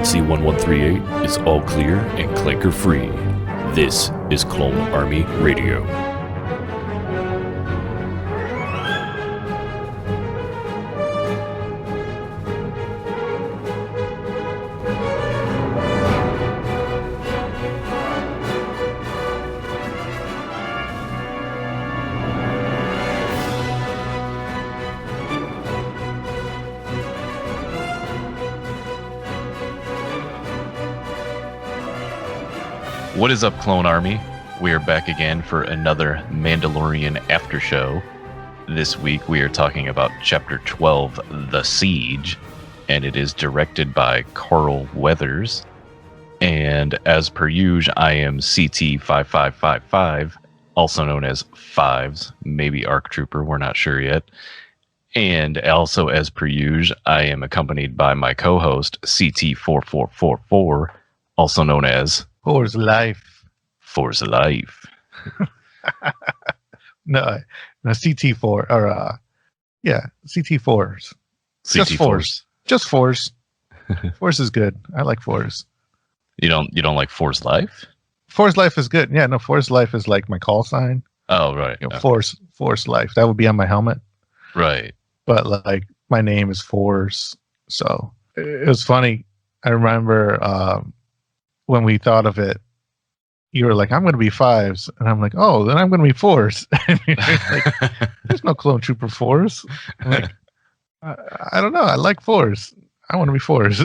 Frequency 1138 is all clear and clanker free. This is Clone Army Radio. What is up, Clone Army? We are back again for another Mandalorian Aftershow. This week we are talking about Chapter 12, The Siege, and it is directed by Carl Weathers. And as per usual, I am CT5555, also known as Fives, maybe ARC Trooper, we're not sure yet. And also as per usual, I am accompanied by my co-host, CT4444, also known as Forza Life. Forza Life. no, CT4 or CT4s. Just Force. Just Force. Force is good. I like Force. You don't like Force Life? Force Life is good. Yeah, no, Force Life is like my call sign. Oh, right. You know, okay. Force Life. That would be on my helmet. Right. But like my name is Force, so it was funny. I remember when we thought of it, you were like, I'm going to be Fives. And I'm like, oh, then I'm going to be Force. And you're like, there's no Clone Trooper Force. I'm like, I don't know. I like Force. I want to be Force.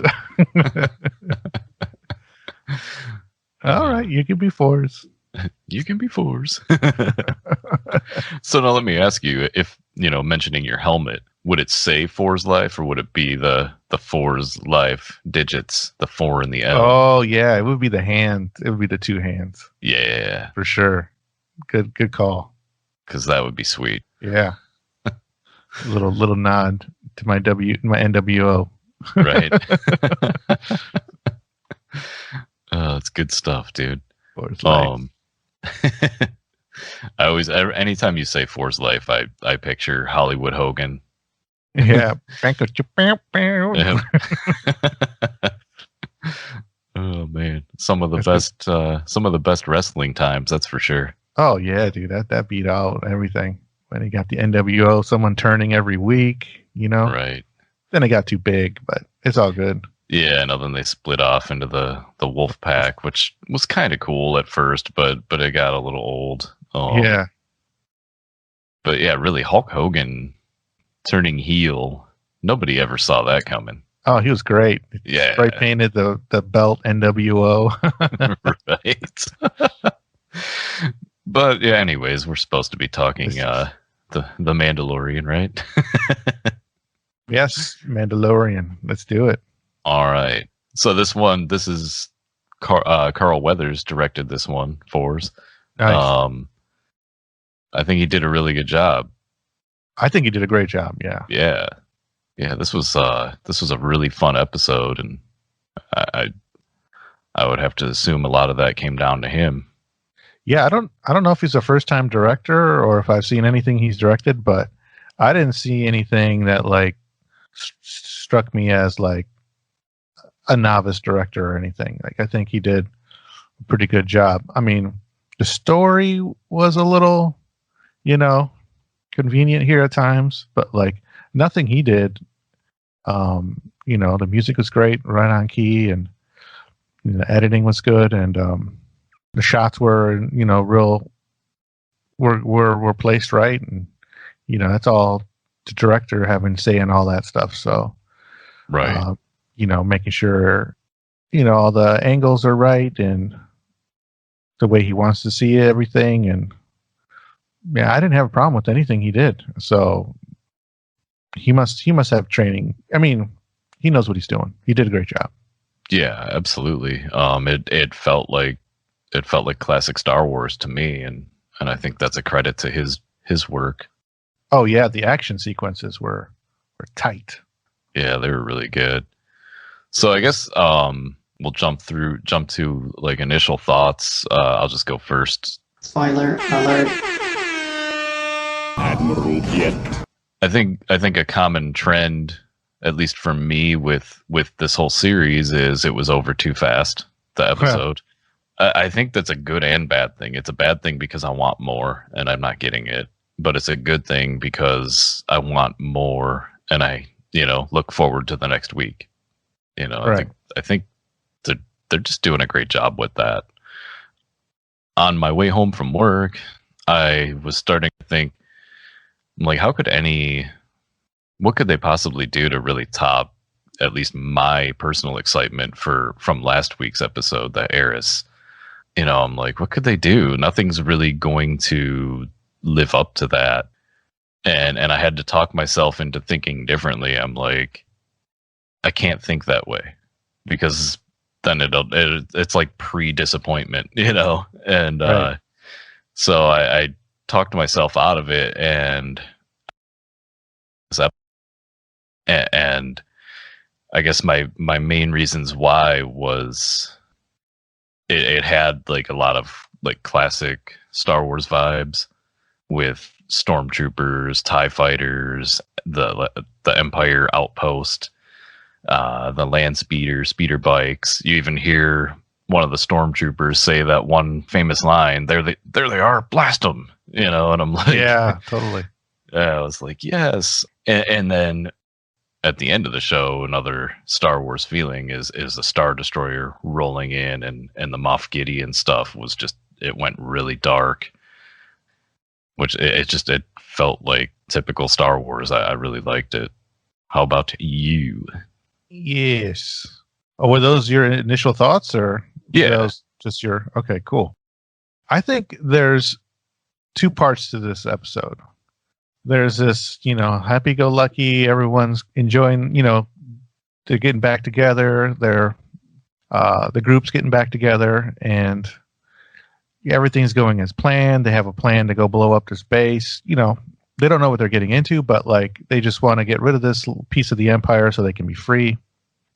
All right, you can be Force. You can be Force. So now let me ask you, if, mentioning your helmet, would it say Force Life or would it be the Force Life digits, the 4 and the L? Oh, yeah, it would be the hand. It would be the 2 hands. Yeah. For sure. Good call. Because that would be sweet. Yeah. little nod to my NWO. Right. Oh, it's good stuff, dude. Force Life. I always, anytime you say Force Life, I picture Hollywood Hogan. Yeah. Oh man, some of the best wrestling times, that's for sure. Oh yeah, dude, that beat out everything. When he got the NWO, someone turning every week, Right. Then it got too big, but it's all good. Yeah, and then they split off into the Wolf Pack, which was kind of cool at first, but it got a little old. Yeah. But yeah, really, Hulk Hogan turning heel, nobody ever saw that coming. Oh, he was great. Yeah. Spray painted the belt NWO. Right. But yeah, anyways, we're supposed to be talking the Mandalorian, right? Yes, Mandalorian. Let's do it. All right. So this is Carl Weathers directed this one for us. Nice. I think he did a really good job. I think he did a great job. Yeah. Yeah. This was a really fun episode, and I would have to assume a lot of that came down to him. Yeah, I don't know if he's a first time director or if I've seen anything he's directed, but I didn't see anything that like struck me as like a novice director or anything. Like I think he did a pretty good job. I mean, the story was a little, convenient here at times, but like nothing he did. The music was great, right on key, and the editing was good, and the shots were, were placed right, and that's all the director having say in all that stuff. So, right. Making sure, all the angles are right and the way he wants to see everything. And yeah, I didn't have a problem with anything he did. So he must have training. I mean, he knows what he's doing. He did a great job. Yeah, absolutely. It felt like classic Star Wars to me. And I think that's a credit to his work. Oh yeah. The action sequences were tight. Yeah, they were really good. So I guess we'll jump to like initial thoughts. I'll just go first. Spoiler alert. Admiral Yet. I think a common trend at least for me with this whole series, is it was over too fast, the episode. I think that's a good and bad thing. It's a bad thing because I want more and I'm not getting it, but it's a good thing because I want more and I, look forward to the next week. Right. I think they're just doing a great job with that. On my way home from work, I was starting to think, like, what could they possibly do to really top at least my personal excitement from last week's episode, the Heiress? I'm like, what could they do? Nothing's really going to live up to that. And I had to talk myself into thinking differently. I'm like, I can't think that way because then it's like pre-disappointment, and Right. so I talked myself out of it, and I guess my main reasons why was it had like a lot of like classic Star Wars vibes with stormtroopers, TIE fighters, the Empire outpost, the land speeder bikes. You even hear one of the stormtroopers say that one famous line, there they are, blast them, and I'm like, Yeah, totally. I was like, yes. And then at the end of the show, another Star Wars feeling is the Star Destroyer rolling in, and the Moff Gideon stuff was just, it went really dark, which it felt like typical Star Wars. I really liked it. How about you? Yes. Oh, were those your initial thoughts, or Yeah. those just your? Okay, cool. I think there's two parts to this episode. There's this, happy-go-lucky, everyone's enjoying, they're getting back together. They're the group's getting back together, and everything's going as planned. They have a plan to go blow up this base. They don't know what they're getting into, but like they just want to get rid of this piece of the Empire so they can be free.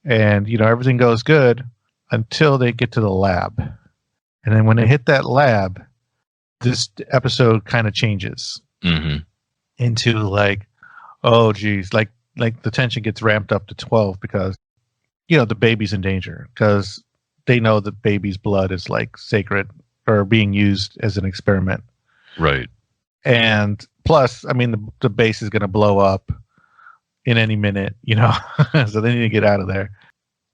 And everything goes good until they get to the lab, and then when they hit that lab, this episode kind of changes. Mm-hmm. Into like, oh geez, like the tension gets ramped up to 12 because the baby's in danger, because they know that baby's blood is like sacred or being used as an experiment, right? And plus, I mean, the base is going to blow up in any minute, so they need to get out of there.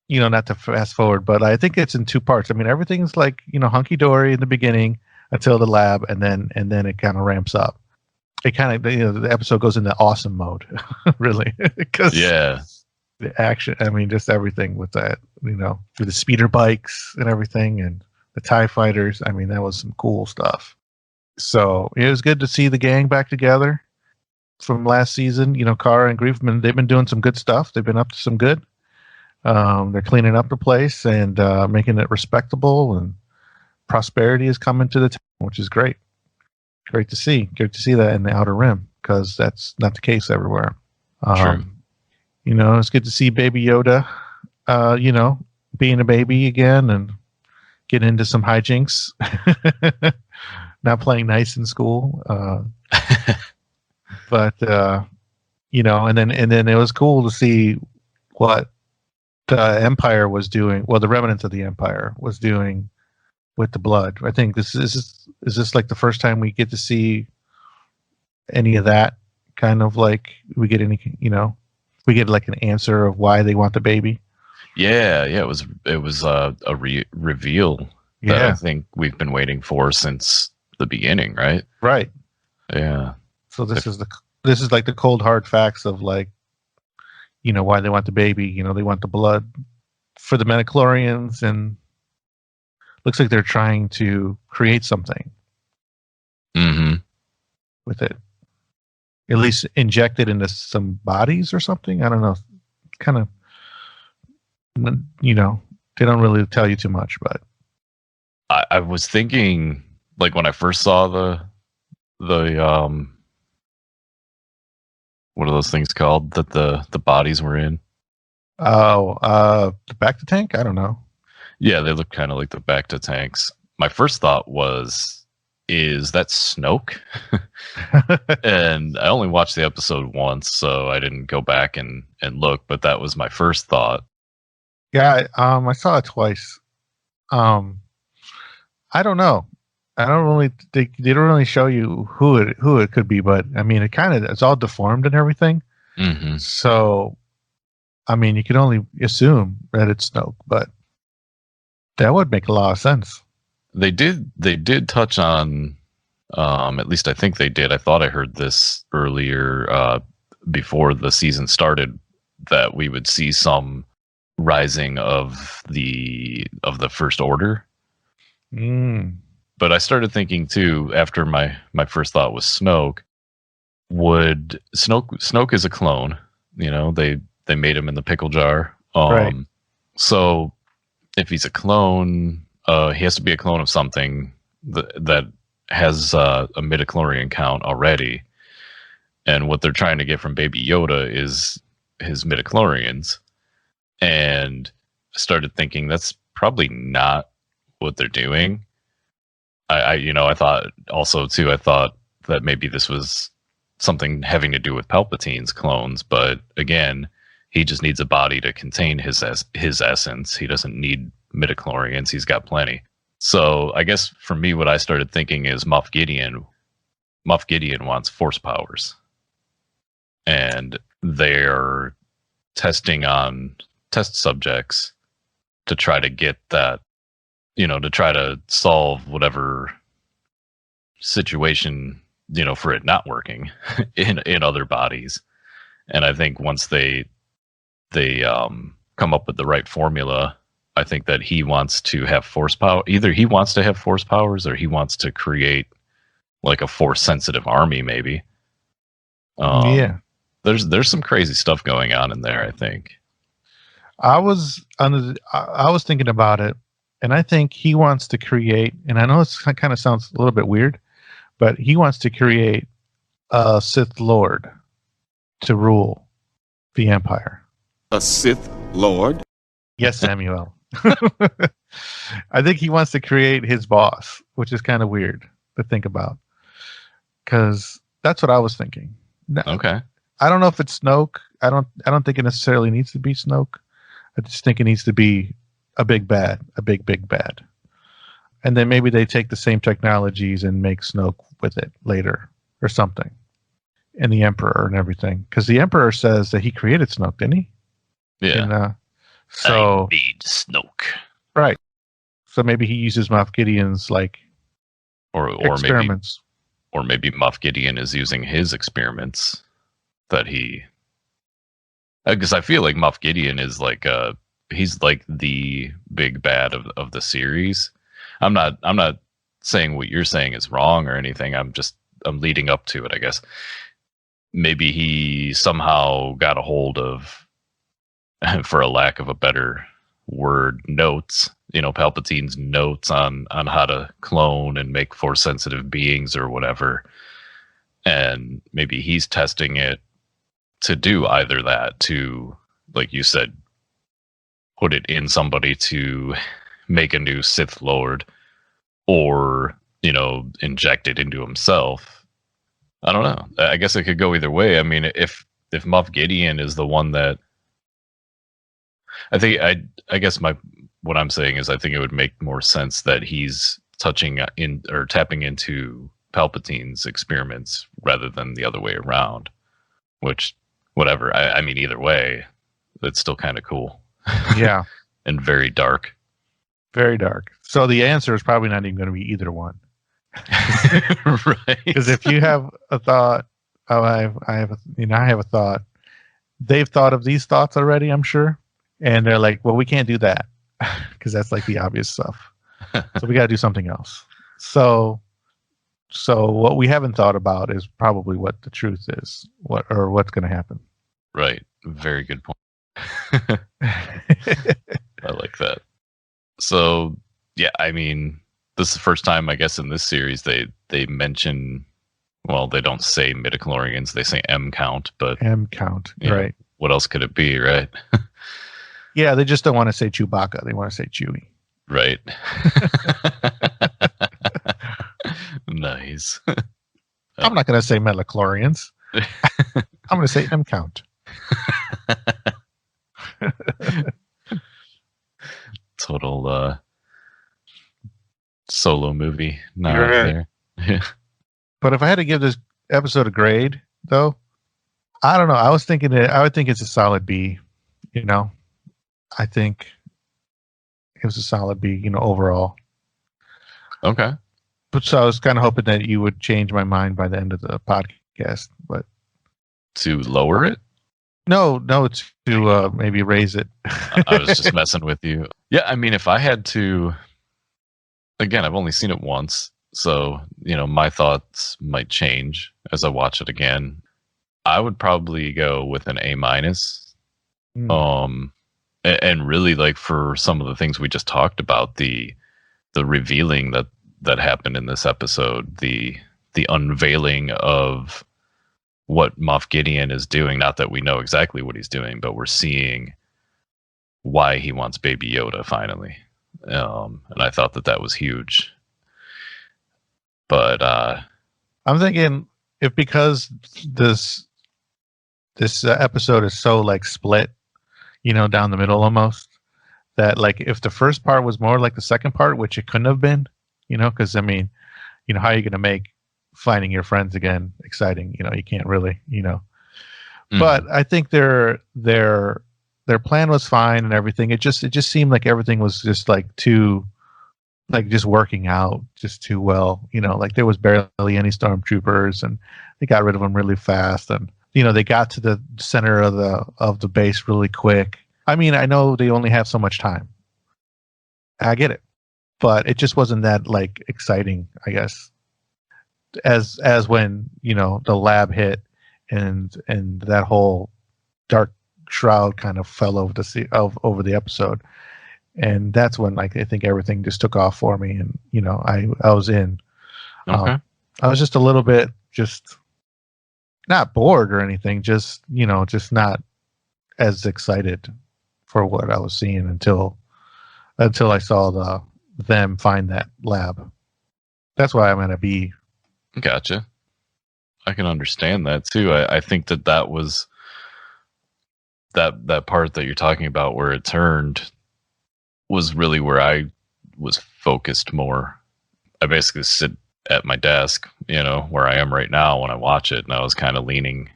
Not to fast forward, but I think it's in two parts. I mean, everything's like hunky dory in the beginning until the lab, and then it kind of ramps up. It kind of, the episode goes into awesome mode, really, because the action. I mean, just everything with that, with the speeder bikes and everything, and the TIE fighters. I mean, that was some cool stuff. So it was good to see the gang back together from last season. Cara and Griefman, they've been doing some good stuff. They've been up to some good. They're cleaning up the place and making it respectable, and prosperity is coming to the town, which is great. Great to see. Great to see that in the Outer Rim, because that's not the case everywhere. True. It's good to see Baby Yoda, being a baby again and getting into some hijinks. Not playing nice in school, but and then it was cool to see what the Empire was doing. Well, the remnants of the Empire was doing with the blood. I think is this like the first time we get to see any of that, kind of like we get any, we get like an answer of why they want the baby. Yeah, it was a reveal that I think we've been waiting for since the beginning, right? Right. Yeah. So this is like the cold hard facts of like, why they want the baby. They want the blood for the midichlorians, and looks like they're trying to create something with it. At least inject it into some bodies or something. I don't know. Kind of, they don't really tell you too much, but I was thinking, like, when I first saw the what are those things called that the bodies were in? The Bacta tank? I don't know. Yeah, they look kind of like the Bacta tanks. My first thought was is that Snoke? And I only watched the episode once, so I didn't go back and look, but that was my first thought. Yeah, I saw it twice. I don't know. I don't really. They don't really show you who it could be, but I mean, it's all deformed and everything. Mm-hmm. So, I mean, you can only assume that it's Snoke, but that would make a lot of sense. They did touch on, at least I think they did. I thought I heard this earlier, before the season started, that we would see some rising of the First Order. But I started thinking too, after my first thought was Snoke. Would Snoke is a clone? You know, they made him in the pickle jar. Right. So if he's a clone, he has to be a clone of something that has a midichlorian count already. And what they're trying to get from Baby Yoda is his midichlorians. And I started thinking that's probably not what they're doing. I thought also too, I thought that maybe this was something having to do with Palpatine's clones, but again, he just needs a body to contain his essence. He doesn't need midichlorians. He's got plenty. So I guess for me, what I started thinking is Moff Gideon wants force powers, and they're testing on test subjects to try to get that, to try to solve whatever situation, for it not working in other bodies. And I think once they come up with the right formula, I think that he wants to have force power. Either he wants to have force powers, or he wants to create like a force sensitive army, maybe. Yeah. There's some crazy stuff going on in there, I think. I was thinking about it, and I think he wants to create, and I know it kind of sounds a little bit weird, but he wants to create a Sith Lord to rule the Empire. A Sith Lord? Yes, Samuel. I think he wants to create his boss, which is kind of weird to think about, because that's what I was thinking. Okay. I don't know if it's Snoke. I don't think it necessarily needs to be Snoke. I just think it needs to be a big bad, a big bad. And then maybe they take the same technologies and make Snoke with it later or something. And the Emperor and everything. Because the Emperor says that he created Snoke, didn't he? Yeah. So I made Snoke. Right. So maybe he uses Moff Gideon's or experiments. Maybe Moff Gideon is using his experiments that he... Because I feel like Moff Gideon is he's like the big bad of the series. I'm not saying what you're saying is wrong or anything. I'm leading up to it, I guess. Maybe he somehow got a hold of, for a lack of a better word, notes, Palpatine's notes on how to clone and make force sensitive beings or whatever. And maybe he's testing it to do either that, to, like you said, put it in somebody to make a new Sith Lord, or, inject it into himself. I don't know. I guess it could go either way. I mean, if Moff Gideon is the one that... I guess what I'm saying is I think it would make more sense that he's tapping into Palpatine's experiments rather than the other way around, which, whatever. I mean, either way, it's still kind of cool. Yeah. And very dark. Very dark. So the answer is probably not even going to be either one. Right. Because if you have a thought, I have a thought. They've thought of these thoughts already, I'm sure. And they're like, well, we can't do that because that's like the obvious stuff. So we got to do something else. So what we haven't thought about is probably what the truth is, what's going to happen. Right. Very good point. I like that. So, yeah, I mean, this is the first time, I guess, in this series they mention, well, they don't say midichlorians, they say M count, but M count, right? What else could it be, right? Yeah, they just don't want to say Chewbacca. They want to say Chewie. Right. movies. I'm not going to say metachlorians. I'm going to say M count. Total solo movie nod Right. there. But if I had to give this episode a grade, though, I don't know. I was thinking that I would think it's a solid B. You know, I think it was a solid B. You know, overall. Okay. But so I was kind of hoping that you would change my mind by the end of the podcast. But To lower it? no, it's to maybe raise it. I was just messing with you. Yeah, I mean, if I had to, again, I've only seen it once, so my thoughts might change as I watch it again. I would probably go with an A minus. And really, like, for some of the things we just talked about, the revealing that happened in this episode, the unveiling of what Moff Gideon is doing. Not that we know exactly what he's doing, but we're seeing why he wants Baby Yoda finally. And I thought that was huge. But I'm thinking if because this episode is so like split, down the middle almost, that like if the first part was more like the second part, which it couldn't have been, because I mean, how are you going to make finding your friends again exciting? You can't really, But I think their plan was fine and everything. It just seemed like everything was just like too, like just working out just too well. Like there was barely any stormtroopers, and they got rid of them really fast, and they got to the center of the base really quick. I mean, I know they only have so much time. I get it, but it just wasn't that like exciting, I guess. As when the lab hit and that whole dark shroud kind of fell over over the episode, and that's when like I think everything just took off for me, and I was in. Okay. I was just a little bit just not bored or anything, just just not as excited for what I was seeing until I saw them find that lab. That's why I'm gonna be. Gotcha. I can understand that too. I think that was that part that you're talking about where it turned was really where I was focused more. I basically sit at my desk, where I am right now when I watch it, and I was kind of leaning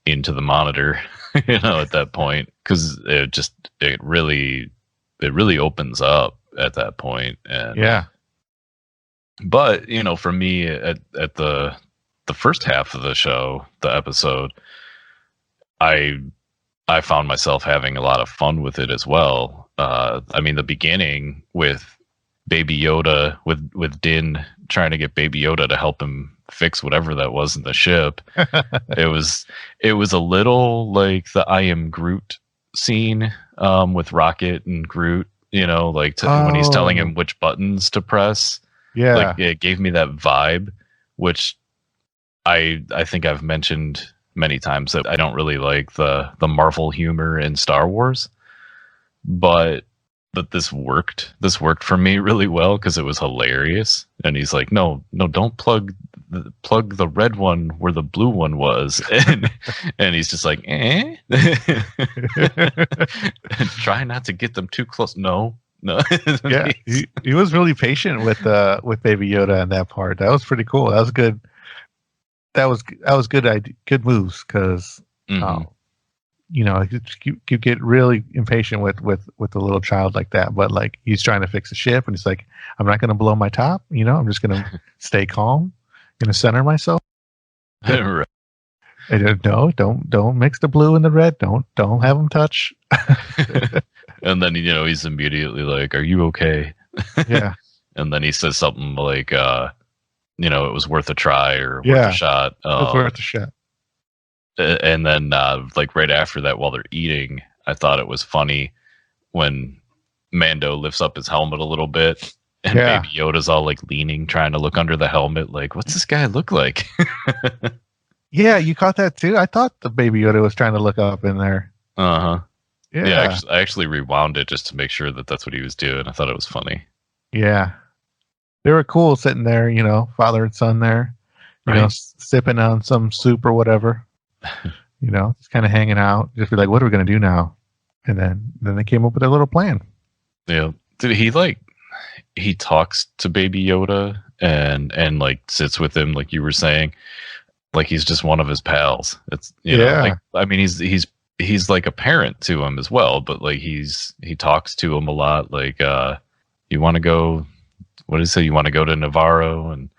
into the monitor, at that point, because it really opens up at that point. And Yeah. But for me, at the first half of the show, the episode, I found myself having a lot of fun with it as well. I mean, the beginning with Baby Yoda, with Din trying to get Baby Yoda to help him fix whatever that was in the ship. it was a little like the I Am Groot scene with Rocket and Groot. When he's telling him which buttons to press. Yeah, like it gave me that vibe, which I think I've mentioned many times that I don't really like the Marvel humor in Star Wars, but this worked. This worked for me really well because it was hilarious. And he's like, no, don't plug the red one where the blue one was, and he's just like, try not to get them too close. No. Yeah, he was really patient with Baby Yoda in that part. That was pretty cool. That was good. That was good. Good moves, because you get really impatient with a little child like that. But like he's trying to fix the ship, and he's like, I'm not going to blow my top. I'm just going to stay calm, going to center myself. Right. No, don't mix the blue and the red. Don't have them touch. And then he's immediately like, "Are you okay?" Yeah. And then he says something like, it was worth a try or worth a shot. It was worth a shot. And then like right after that, while they're eating, I thought it was funny when Mando lifts up his helmet a little bit, and Baby Yoda's all like leaning, trying to look under the helmet, like, what's this guy look like? Yeah, you caught that too? I thought the Baby Yoda was trying to look up in there. Uh-huh. Yeah. I actually rewound it just to make sure that that's what he was doing. I thought it was funny. Yeah. They were cool sitting there, father and son there. Right. Sipping on some soup or whatever. Just kind of hanging out. Just be like, what are we going to do now? And then they came up with a little plan. Yeah. Did he talks to Baby Yoda and like sits with him, like you were saying, like he's just one of his pals. It's like, I mean, he's like a parent to him as well, but like he talks to him a lot. Like, you want to go? What did he say? You want to go to Navarro? And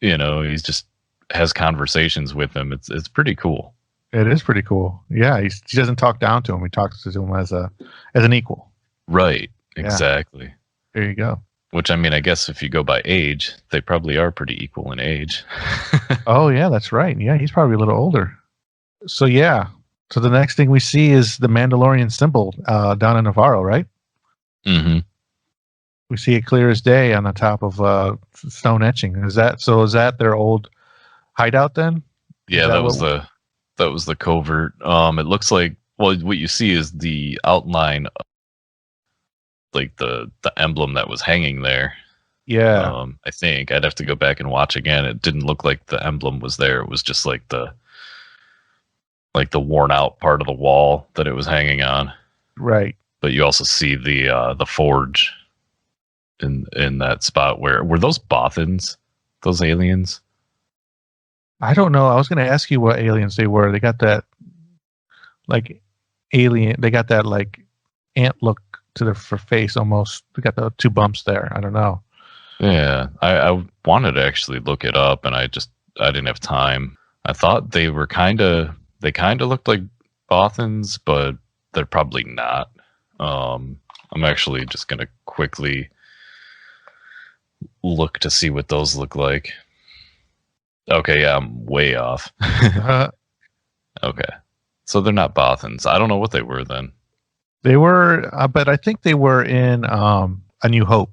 he's just has conversations with him. It's pretty cool. It is pretty cool. Yeah, he doesn't talk down to him. He talks to him as an equal. Right. Yeah. Exactly. There you go. Which, I mean, I guess if you go by age, they probably are pretty equal in age. Oh yeah, that's right. Yeah, he's probably a little older. So yeah. So the next thing we see is the Mandalorian symbol down in Navarro, right? Mm-hmm. We see it clear as day on the top of stone etching. Is that their old hideout then? Yeah, that was the covert. It looks like, well, what you see is the outline of, like the emblem that was hanging there. Yeah. I think I'd have to go back and watch again. It didn't look like the emblem was there. It was just like the worn out part of the wall that it was hanging on. Right. But you also see the forge in that spot. Where were those Bothans, those aliens? I don't know. I was going to ask you what aliens they were. They got that like alien. They got that like ant look to their face almost. They got the two bumps there. I don't know. Yeah, I wanted to actually look it up, and I didn't have time. I thought they kind of looked like Bothans, but they're probably not. I'm actually just gonna quickly look to see what those look like. Okay, yeah, I'm way off. Okay, so they're not Bothans. I don't know what they were then. They were, but I think they were in A New Hope.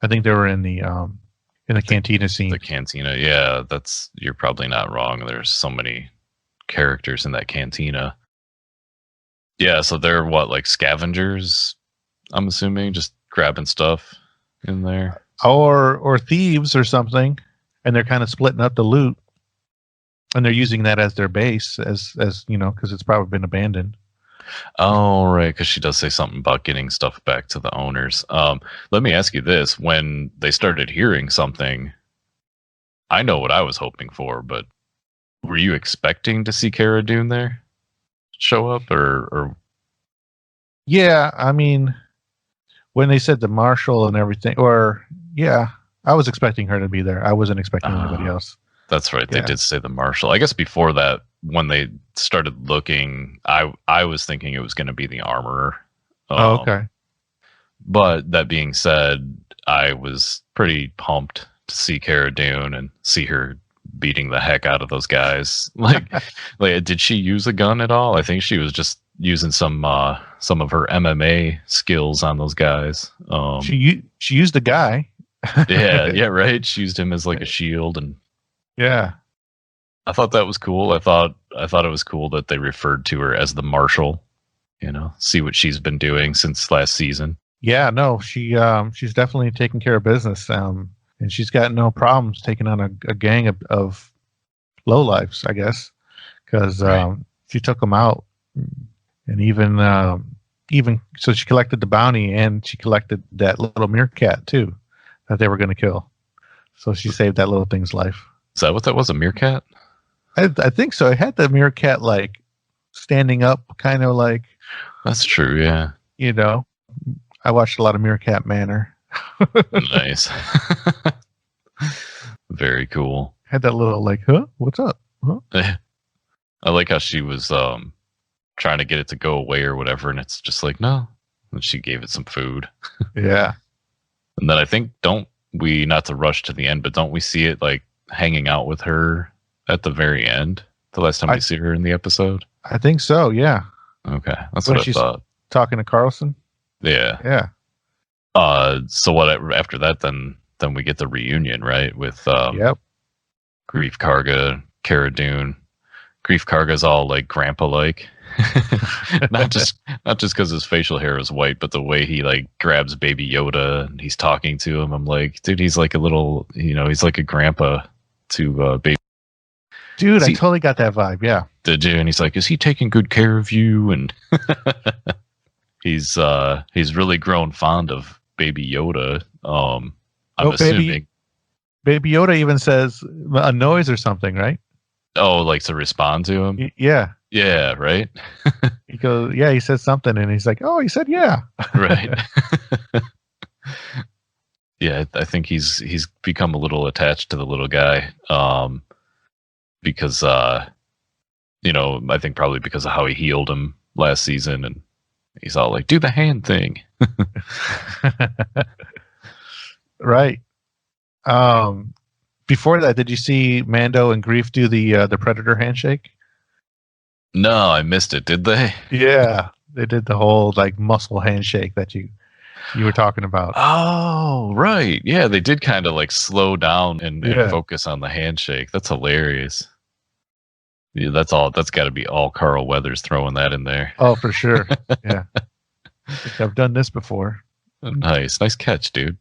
I think they were in the cantina scene. The cantina, yeah, you're probably not wrong. There's so many characters in that cantina. Yeah, so they're what, like scavengers? I'm assuming, just grabbing stuff in there, or thieves or something, and they're kind of splitting up the loot, and they're using that as their base, as because it's probably been abandoned. Oh, right, because she does say something about getting stuff back to the owners. Let me ask you this: when they started hearing something, I know what I was hoping for, but were you expecting to see Cara Dune there show up, or? Yeah, I mean, when they said the marshal and everything, I was expecting her to be there. I wasn't expecting anybody else. That's right. They did say the marshal. I guess before that, when they started looking, I was thinking it was going to be the armorer. Okay. But that being said, I was pretty pumped to see Cara Dune and see her beating the heck out of those guys. Like, did she use a gun at all? I think she was just using some of her MMA skills on those guys. She used the guy. yeah, right. She used him as like a shield, and yeah, I thought that was cool. I thought it was cool that they referred to her as the Marshal. See what she's been doing since last season. Yeah, no, she's definitely taking care of business. And she's got no problems taking on a gang of lowlifes, I guess, because she took them out, and even so, she collected the bounty, and she collected that little meerkat too that they were going to kill. So she saved that little thing's life. Is that what that was? A meerkat? I think so. It had the meerkat like standing up, kind of like. That's true. Yeah. I watched a lot of Meerkat Manor. Nice. Very cool. Had that little like, huh? What's up? Huh? I like how she was trying to get it to go away or whatever, and it's just like, no. And she gave it some food. Yeah. And then I think, not to rush to the end, but don't we see it like hanging out with her at the very end? The last time we see her in the episode? I think so, yeah. Okay. That's what I thought. Talking to Carlson? Yeah. Yeah. So what after that then we get the reunion, right? With Yep. Grief Karga, Cara Dune. Grief Karga's all like grandpa like. not just because his facial hair is white, but the way he like grabs Baby Yoda and he's talking to him. I'm like, dude, he's like a little, he's like a grandpa to Baby Dude, I totally got that vibe. Yeah. Did you? And he's like, is he taking good care of you? And he's really grown fond of Baby Yoda. I'm assuming. Baby Yoda even says a noise or something, right? Oh, like to respond to him? Yeah. Yeah, right? He goes, yeah, he says something, and he's like, oh, he said yeah. Right. Yeah, I think he's become a little attached to the little guy. Because I think probably because of how he healed him last season, and he's all like, do the hand thing. Right. Before that, did you see Mando and Greef do the Predator handshake? No, I missed it. Did they? Yeah, they did the whole like muscle handshake that you were talking about. Oh, right. Yeah, they did kind of like slow down and focus on the handshake. That's hilarious. Yeah, that's got to be all Carl Weathers throwing that in there. Oh, for sure. Yeah. I've done this before. Nice catch, dude.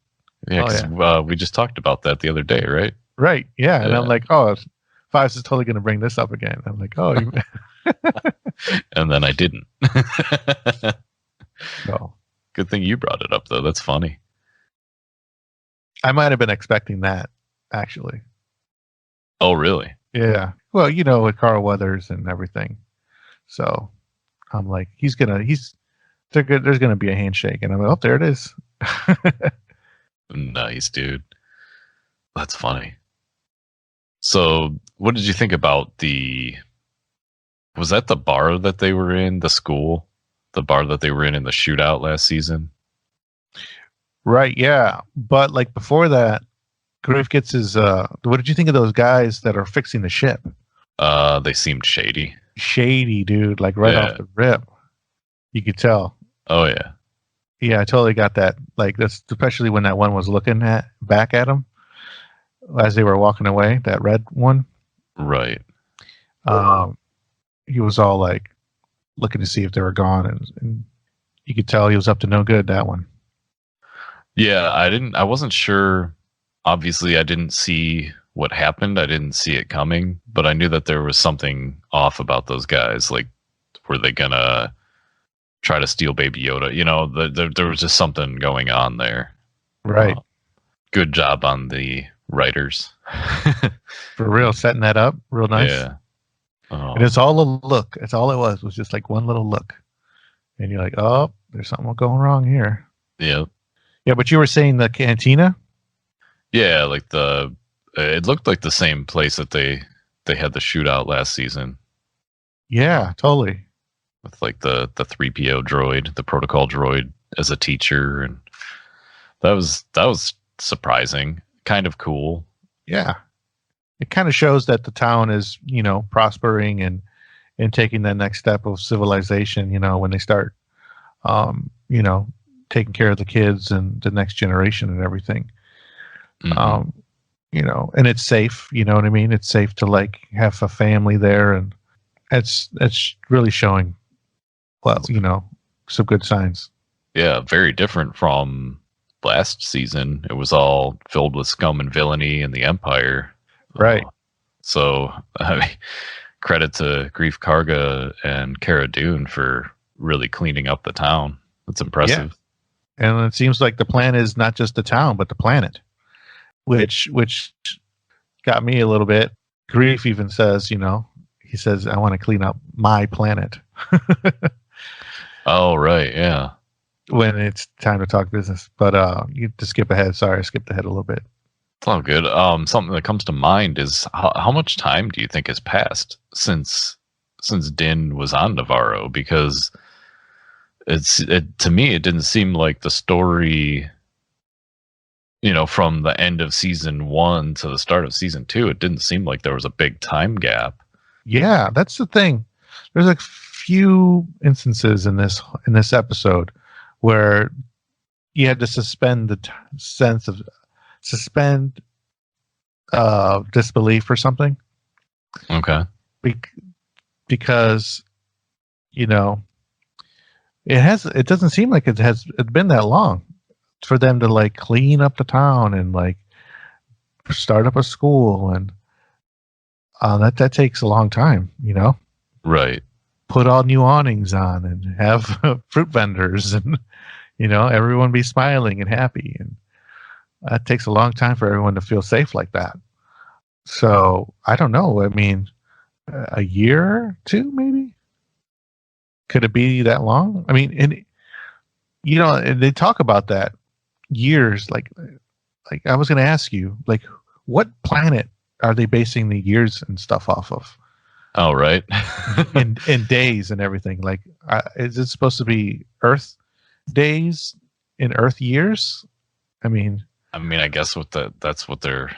Yeah, we just talked about that the other day, right? Right. Yeah. And I'm like, oh, Fives is totally going to bring this up again. I'm like, oh. And then I didn't. No. Good thing you brought it up, though. That's funny. I might have been expecting that, actually. Oh, really? Yeah. Well, with Carl Weathers and everything. So I'm like, there's going to be a handshake. And I'm like, oh, there it is. Nice, dude. That's funny. So what did you think about was that the bar that they were in, the school? The bar that they were in the shootout last season? Right, yeah. But like before that, Griff gets his what did you think of those guys that are fixing the ship? They seemed shady. Shady, dude, like right off the rip. You could tell. Oh yeah. Yeah, I totally got that. Like that's especially when that one was looking back at him as they were walking away, that red one. Right. He was all like looking to see if they were gone, and you could tell he was up to no good, that one. Yeah, I wasn't sure. Obviously, I didn't see what happened. I didn't see it coming, but I knew that there was something off about those guys. Like, were they gonna try to steal Baby Yoda? There was just something going on there. Right. Good job on the writers. For real, setting that up real nice. Yeah. Oh. And it's all a look. It's all it was just like one little look. And you're like, oh, there's something going wrong here. Yeah. Yeah, but you were saying the cantina? Yeah, like it looked like the same place that they had the shootout last season. Yeah, totally. With like the 3PO droid, the protocol droid as a teacher, and that was surprising, kind of cool. Yeah. It kind of shows that the town is, prospering and taking that next step of civilization, when they start taking care of the kids and the next generation and everything. Mm-hmm. And it's safe, you know what I mean? It's safe to like have a family there, and it's really showing some good signs. Yeah, very different from last season. It was all filled with scum and villainy and the Empire. Right. So credit to Greef Karga and Cara Dune for really cleaning up the town. That's impressive. Yeah. And it seems like the plan is not just the town, but the planet, which got me a little bit. Greef even says, he says, I want to clean up my planet. Oh, right. Yeah. When it's time to talk business. But you to skip ahead. Sorry, I skipped ahead a little bit. It's all good. Something that comes to mind is how much time do you think has passed since Din was on Navarro? Because to me, it didn't seem like the story, from the end of season 1 to the start of season 2, it didn't seem like there was a big time gap. Yeah, that's the thing. There's a few instances in this episode where you had to suspend the sense of disbelief or something. Okay. Because it doesn't seem like it's been that long for them to like clean up the town and like start up a school, and that takes a long time, you know. Right. Put all new awnings on and have fruit vendors, and everyone be smiling and happy, and that takes a long time for everyone to feel safe like that. So I don't know. I mean, a year or two, maybe. Could it be that long? I mean, and and they talk about that years. Like I was going to ask you, like, what planet are they basing the years and stuff off of? Oh, right. in days and everything. Like, is it supposed to be Earth days in Earth years? I mean, I guess that's what they're.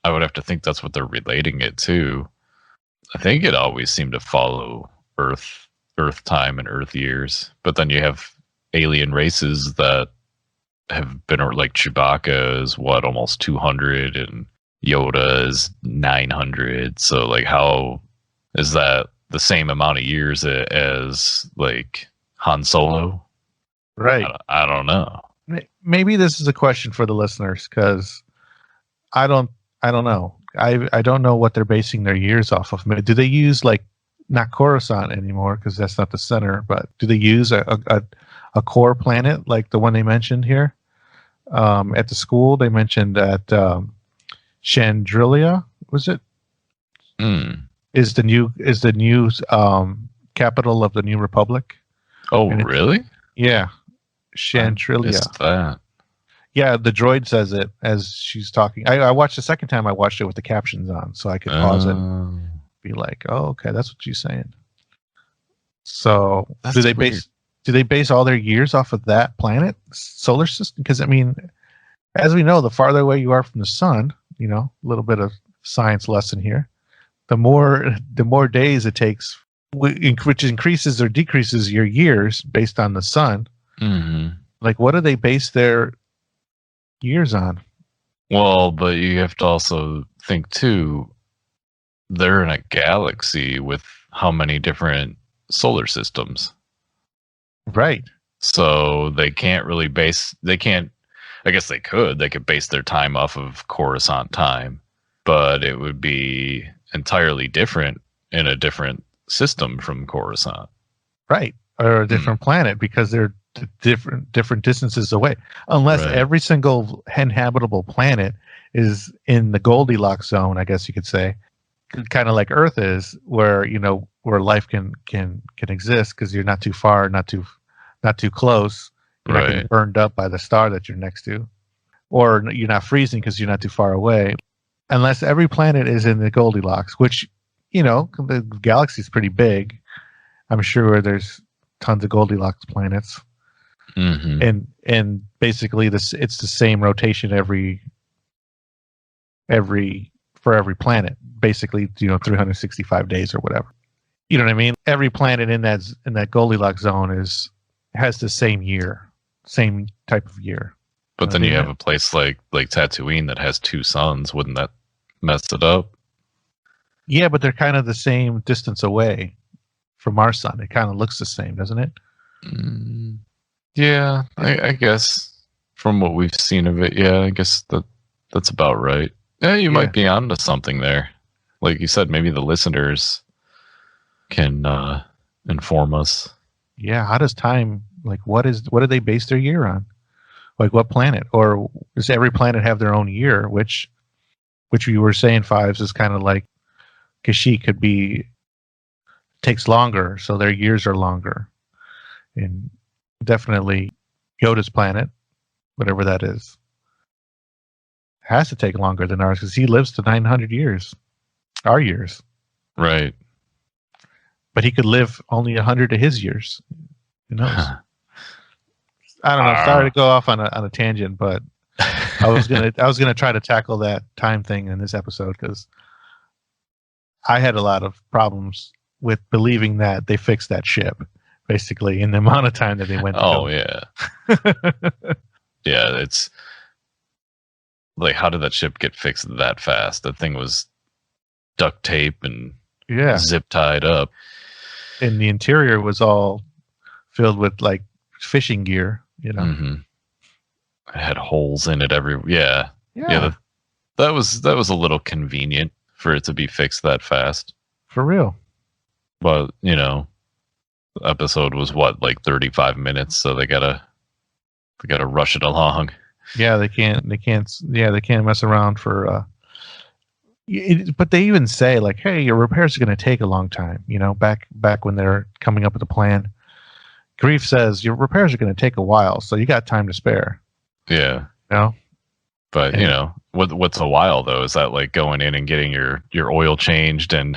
I would have to think that's what they're relating it to. I think it always seemed to follow Earth time and Earth years, but then you have alien races that have been, like Chewbacca is almost 200 and Yoda is 900. So like, how is that the same amount of years as like Han Solo? Right. I don't know. Maybe this is a question for the listeners, because I don't know. I don't know what they're basing their years off of. Do they use, like, not Coruscant anymore because that's not the center, but do they use a core planet like the one they mentioned here at the school? They mentioned at Chandrilia, was it? Is the new capital of the New Republic? Oh, really? Yeah, Chandrilia. Missed that. Yeah, the droid says it as she's talking. I watched the second time. I watched it with the captions on, so I could pause it and be like, "Oh, okay, that's what she's saying." So, do they base all their years off of that planet, solar system? Because I mean, as we know, the farther away you are from the sun, a little bit of science lesson here, the more days it takes, which increases or decreases your years based on the sun. Mm-hmm. Like, what do they base their years on? Well, but you have to also think too, they're in a galaxy with how many different solar systems, right? So they can't really I guess they could base their time off of Coruscant time, but it would be entirely different in a different system from Coruscant, right? Or a different planet, because they're different distances away, unless every single inhabitable planet is in the Goldilocks zone, I guess you could say, kind of like Earth is, where where life can exist, because you're not too far, not too close, you're not getting burned up by the star that you're next to, or you're not freezing because you're not too far away, unless every planet is in the Goldilocks, which the galaxy is pretty big. I'm sure there's tons of Goldilocks planets. Mm-hmm. And basically it's the same rotation for every planet, basically 365 days or whatever. You know what I mean? Every planet in that Goldilocks zone has the same type of year. But then you have a place like Tatooine that has two suns. Wouldn't that mess it up? Yeah, but they're kind of the same distance away from our sun. It kind of looks the same, doesn't it? Yeah, I guess from what we've seen of it, yeah, I guess that's about right. Yeah, you might be onto something there. Like you said, maybe the listeners can inform us. Yeah, how does time, like, what do they base their year on? Like, what planet? Or does every planet have their own year, which we were saying Fives is kind of like Kashyyyk takes longer, so their years are longer. And definitely Yoda's planet, whatever that is, has to take longer than ours, because he lives to 900 years, our years. Right. But he could live only 100 of his years. Who knows? I don't know. Sorry to go off on a tangent, but I was gonna try to tackle that time thing in this episode, because I had a lot of problems with believing that they fixed that ship, basically, in the amount of time that they went. Yeah. Yeah, it's like, how did that ship get fixed that fast? That thing was duct tape and zip tied up. And the interior was all filled with, like, fishing gear, Mm-hmm. It had holes in it everywhere. Yeah. That was a little convenient for it to be fixed that fast. For real. But, you know, the episode was what, like 35 minutes, so they gotta rush it along. Yeah, they can't mess around for but they even say like, hey, your repairs are going to take a long time, you know, back when they're coming up with a plan. Grief says your repairs are going to take a while, so you got time to spare. Yeah. You know? But, you know, what's a while though? Is that like going in and getting your oil changed and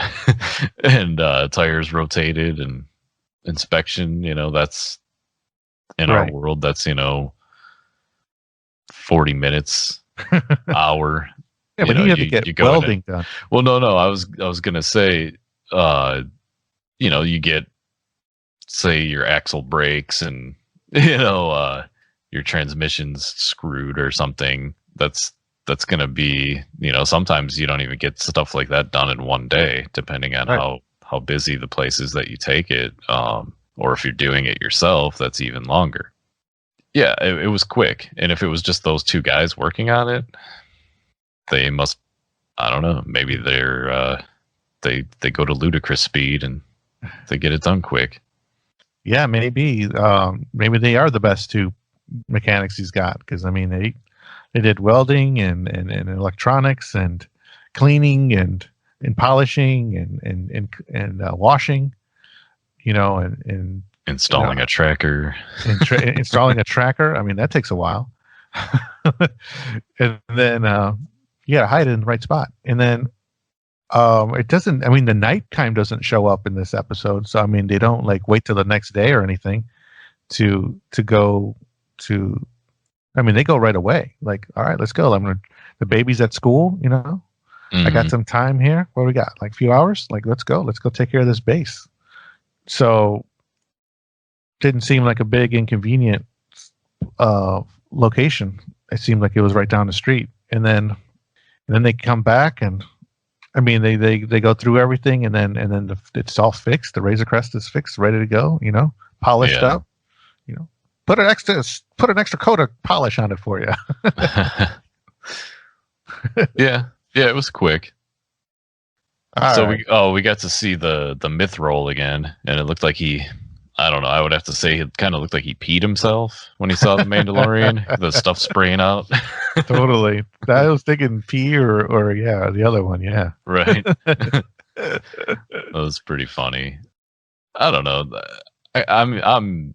and tires rotated and inspection, you know, that's in our world, that's, you know, 40 minutes, hour. Yeah, but you have to get welding done. Well, no, I was gonna say, you know, you get, say, your axle breaks and you know your transmission's screwed or something. That's gonna be, you know, sometimes you don't even get stuff like that done in one day, depending on how busy the place is that you take it, or if you're doing it yourself, that's even longer. Yeah, it was quick, and if it was just those two guys working on it, they must, I don't know, maybe they're they go to ludicrous speed and they get it done quick. Yeah, maybe they are the best two mechanics he's got, because I mean they did welding and electronics and cleaning and polishing and washing, you know, and installing a tracker. Installing a tracker. I mean, that takes a while. And then you gotta hide it in the right spot. And then it doesn't, I mean, the nighttime doesn't show up in this episode, so I mean they don't like wait till the next day or anything to go to, I mean, they go right away. Like, all right, let's go. The baby's at school, you know. I got some time here. What do we got? Like a few hours? Like, let's go take care of this base. So didn't seem like a big inconvenient location. It seemed like it was right down the street. And then they come back, and I mean they go through everything, and then it's all fixed. The Razor Crest is fixed, ready to go. You know, polished up. You know, put an extra coat of polish on it for you. Yeah, it was quick. We got to see the myth roll again, and it looked like I don't know, I would have to say it kind of looked like he peed himself when he saw the Mandalorian, the stuff spraying out. Totally. I was thinking pee or yeah, the other one, yeah. Right. That was pretty funny. I don't know. I'm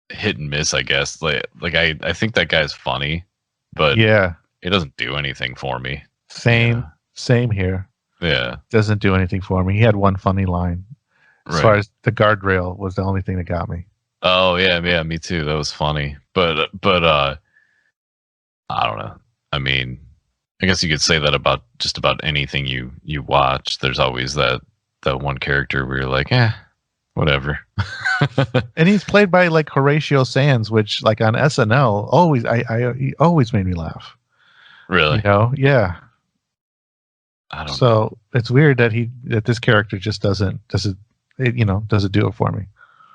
hit and miss, I guess. Like I think that guy's funny, but yeah, it doesn't do anything for me. Same here. Yeah. Doesn't do anything for me. He had one funny line. As far as the guardrail was the only thing that got me. Oh yeah, me too. That was funny. But I don't know. I mean, I guess you could say that about just about anything you watch. There's always that one character where you're like, whatever. And he's played by like Horatio Sands, which like on SNL he always made me laugh. Really? You know? Yeah. I don't know. So it's weird that this character just doesn't do it for me.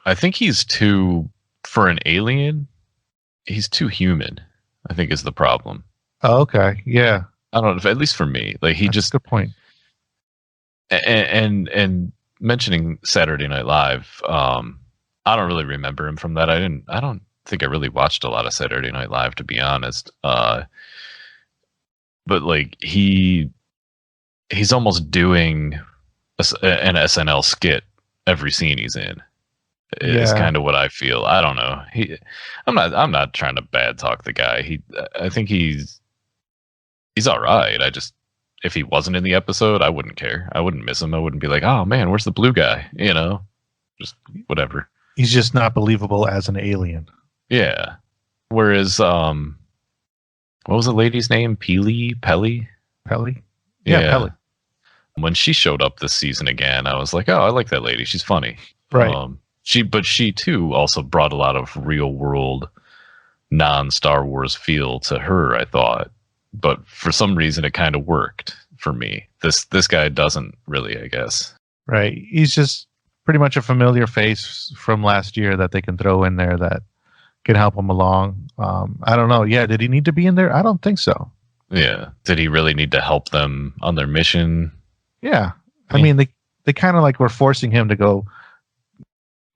I think he's for an alien, he's too human, I think is the problem. Oh, okay. Yeah. I don't know, at least for me. Like That's a good point. And mentioning Saturday Night Live, I don't really remember him from that. I don't think I really watched a lot of Saturday Night Live, to be honest. But like he's almost doing an SNL skit every scene he's in. Is kind of what I feel. I don't know. I'm not trying to bad talk the guy. I think he's all right. If he wasn't in the episode, I wouldn't care. I wouldn't miss him. I wouldn't be like, oh man, where's the blue guy? You know, just whatever. He's just not believable as an alien. Yeah. Whereas, what was the lady's name? Pelly? Yeah, Pelly. When she showed up this season again, I was like, oh, I like that lady. She's funny. Right. She too also brought a lot of real world, non-Star Wars feel to her, I thought. But for some reason, it kind of worked for me. This guy doesn't really, I guess. Right. He's just pretty much a familiar face from last year that they can throw in there that can help him along. I don't know. Yeah, did he need to be in there? I don't think so. Yeah. Did he really need to help them on their mission? Yeah. I Yeah. mean, they kind of like were forcing him to go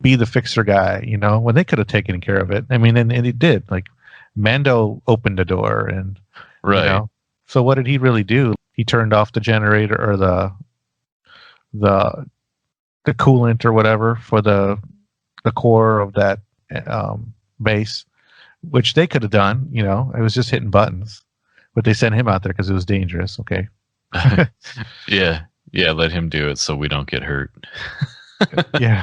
be the fixer guy, when they could have taken care of it. I mean, and he did. Like, Mando opened the door, and Right. So what did he really do? He turned off the generator or the coolant or whatever for the core of that base, which they could have done. It was just hitting buttons, but they sent him out there because it was dangerous. Okay. Yeah. Yeah. Let him do it so we don't get hurt. Yeah.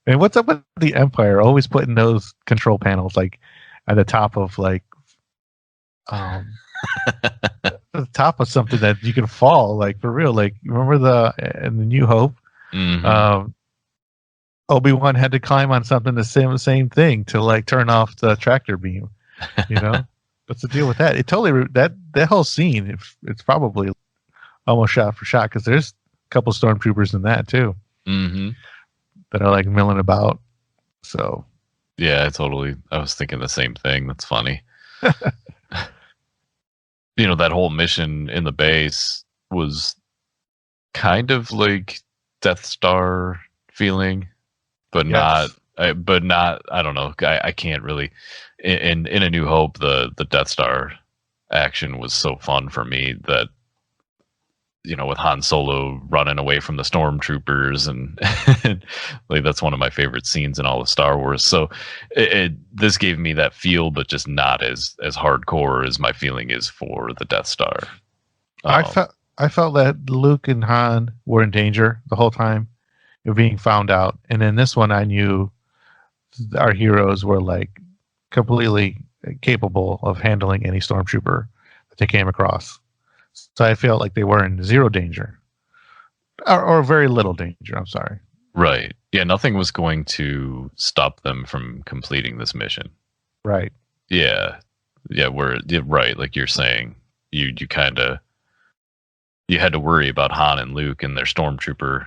And what's up with the Empire always putting those control panels like at the top of like the top of something that you can fall, like, for real. Like, remember in the New Hope, Mhm. Obi-Wan had to climb on something the same thing to like turn off the tractor beam. What's the deal with that? It totally that whole scene. It's probably almost shot for shot because there's a couple stormtroopers in that too Mhm. that are like milling about. So Yeah, I was thinking the same thing. That's funny. That whole mission in the base was kind of like Death Star feeling, but not. yes, I don't know. I can't really. In A New Hope, the Death Star action was so fun for me that with Han Solo running away from the stormtroopers, and like that's one of my favorite scenes in all of Star Wars. So this gave me that feel, but just not as hardcore as my feeling is for the Death Star. I Um, felt that Luke and Han were in danger the whole time of being found out, and in this one, I knew our heroes were like completely capable of handling any stormtrooper that they came across. So I felt like they were in zero danger, or very little danger. I'm sorry. right. Yeah, nothing was going to stop them from completing this mission. Right. Yeah. Yeah, right, like you're saying. You kind of you had to worry about Han and Luke and their stormtrooper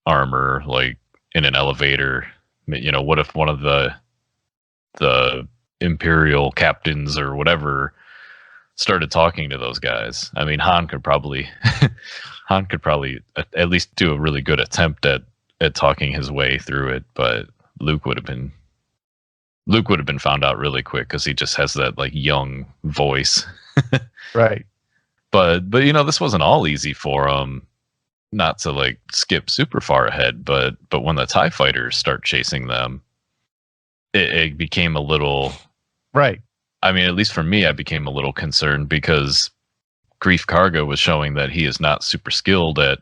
armor, like in an elevator. What if one of the Imperial captains or whatever started talking to those guys? I mean, Han could probably at least do a really good attempt at talking his way through it, but Luke would have been found out really quick because he just has that like young voice. Right. But this wasn't all easy for him. Not to like skip super far ahead, but when the TIE fighters start chasing them, it became a little. Right. I mean, at least for me, I became a little concerned because Grief Karga was showing that he is not super skilled at,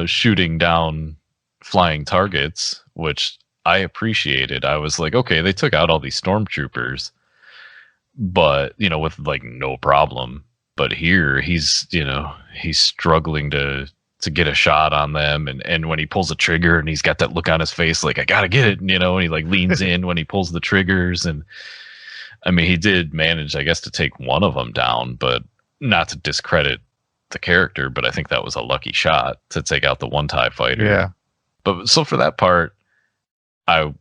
shooting down flying targets, which I appreciated. I was like, okay, they took out all these stormtroopers, but with like no problem. But here he's struggling to get a shot on them, and when he pulls the trigger and he's got that look on his face like I gotta get it, and he like leans in when he pulls the triggers. And I mean, he did manage, I guess, to take one of them down, but not to discredit the character, but I think that was a lucky shot to take out the one TIE fighter. Yeah. But so for that part, I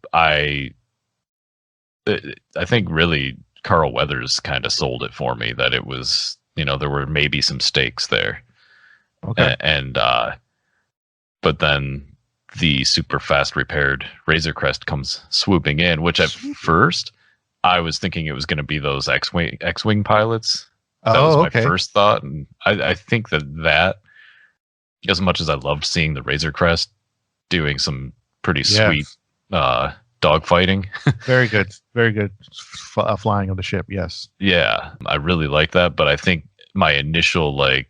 think really Carl Weathers kind of sold it for me that it was, there were maybe some stakes there. Okay. But then the super fast repaired Razor Crest comes swooping in, which at first I was thinking it was going to be those X-wing pilots. That was my first thought, and I think that as much as I loved seeing the Razor Crest doing some pretty sweet dog fighting, very good flying of the ship. Yes. Yeah, I really like that. But I think my initial like,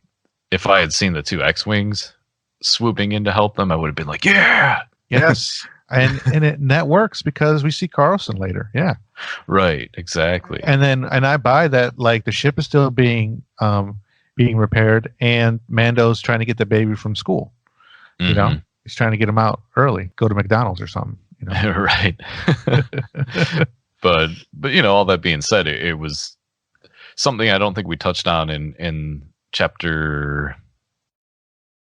if I had seen the two X-wings swooping in to help them, I would have been like, yeah, yes. and that works because we see Carlson later. Yeah. Right. Exactly. And I buy that, like, the ship is still being repaired, and Mando's trying to get the baby from school. Mm-hmm. He's trying to get him out early, go to McDonald's or something. Right. but all that being said, it was something I don't think we touched on in chapter.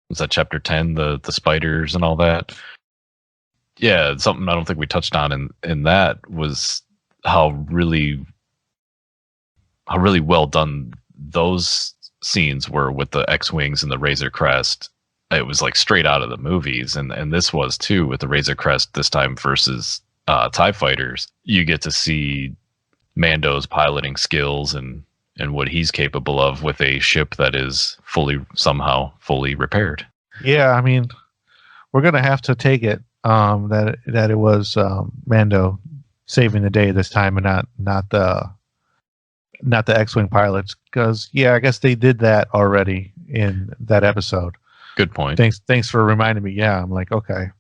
Was that chapter 10? The spiders and all that. Yeah, something I don't think we touched on in that was how really well done those scenes were with the X-Wings and the Razor Crest. It was like straight out of the movies, and this was too with the Razor Crest this time versus TIE fighters. You get to see Mando's piloting skills and what he's capable of with a ship that is somehow fully repaired. Yeah, I mean, we're gonna have to take it that it was Mando saving the day this time, and not the X-wing pilots, because I guess they did that already in that episode. Good point. Thanks for reminding me. Yeah, I'm like, okay.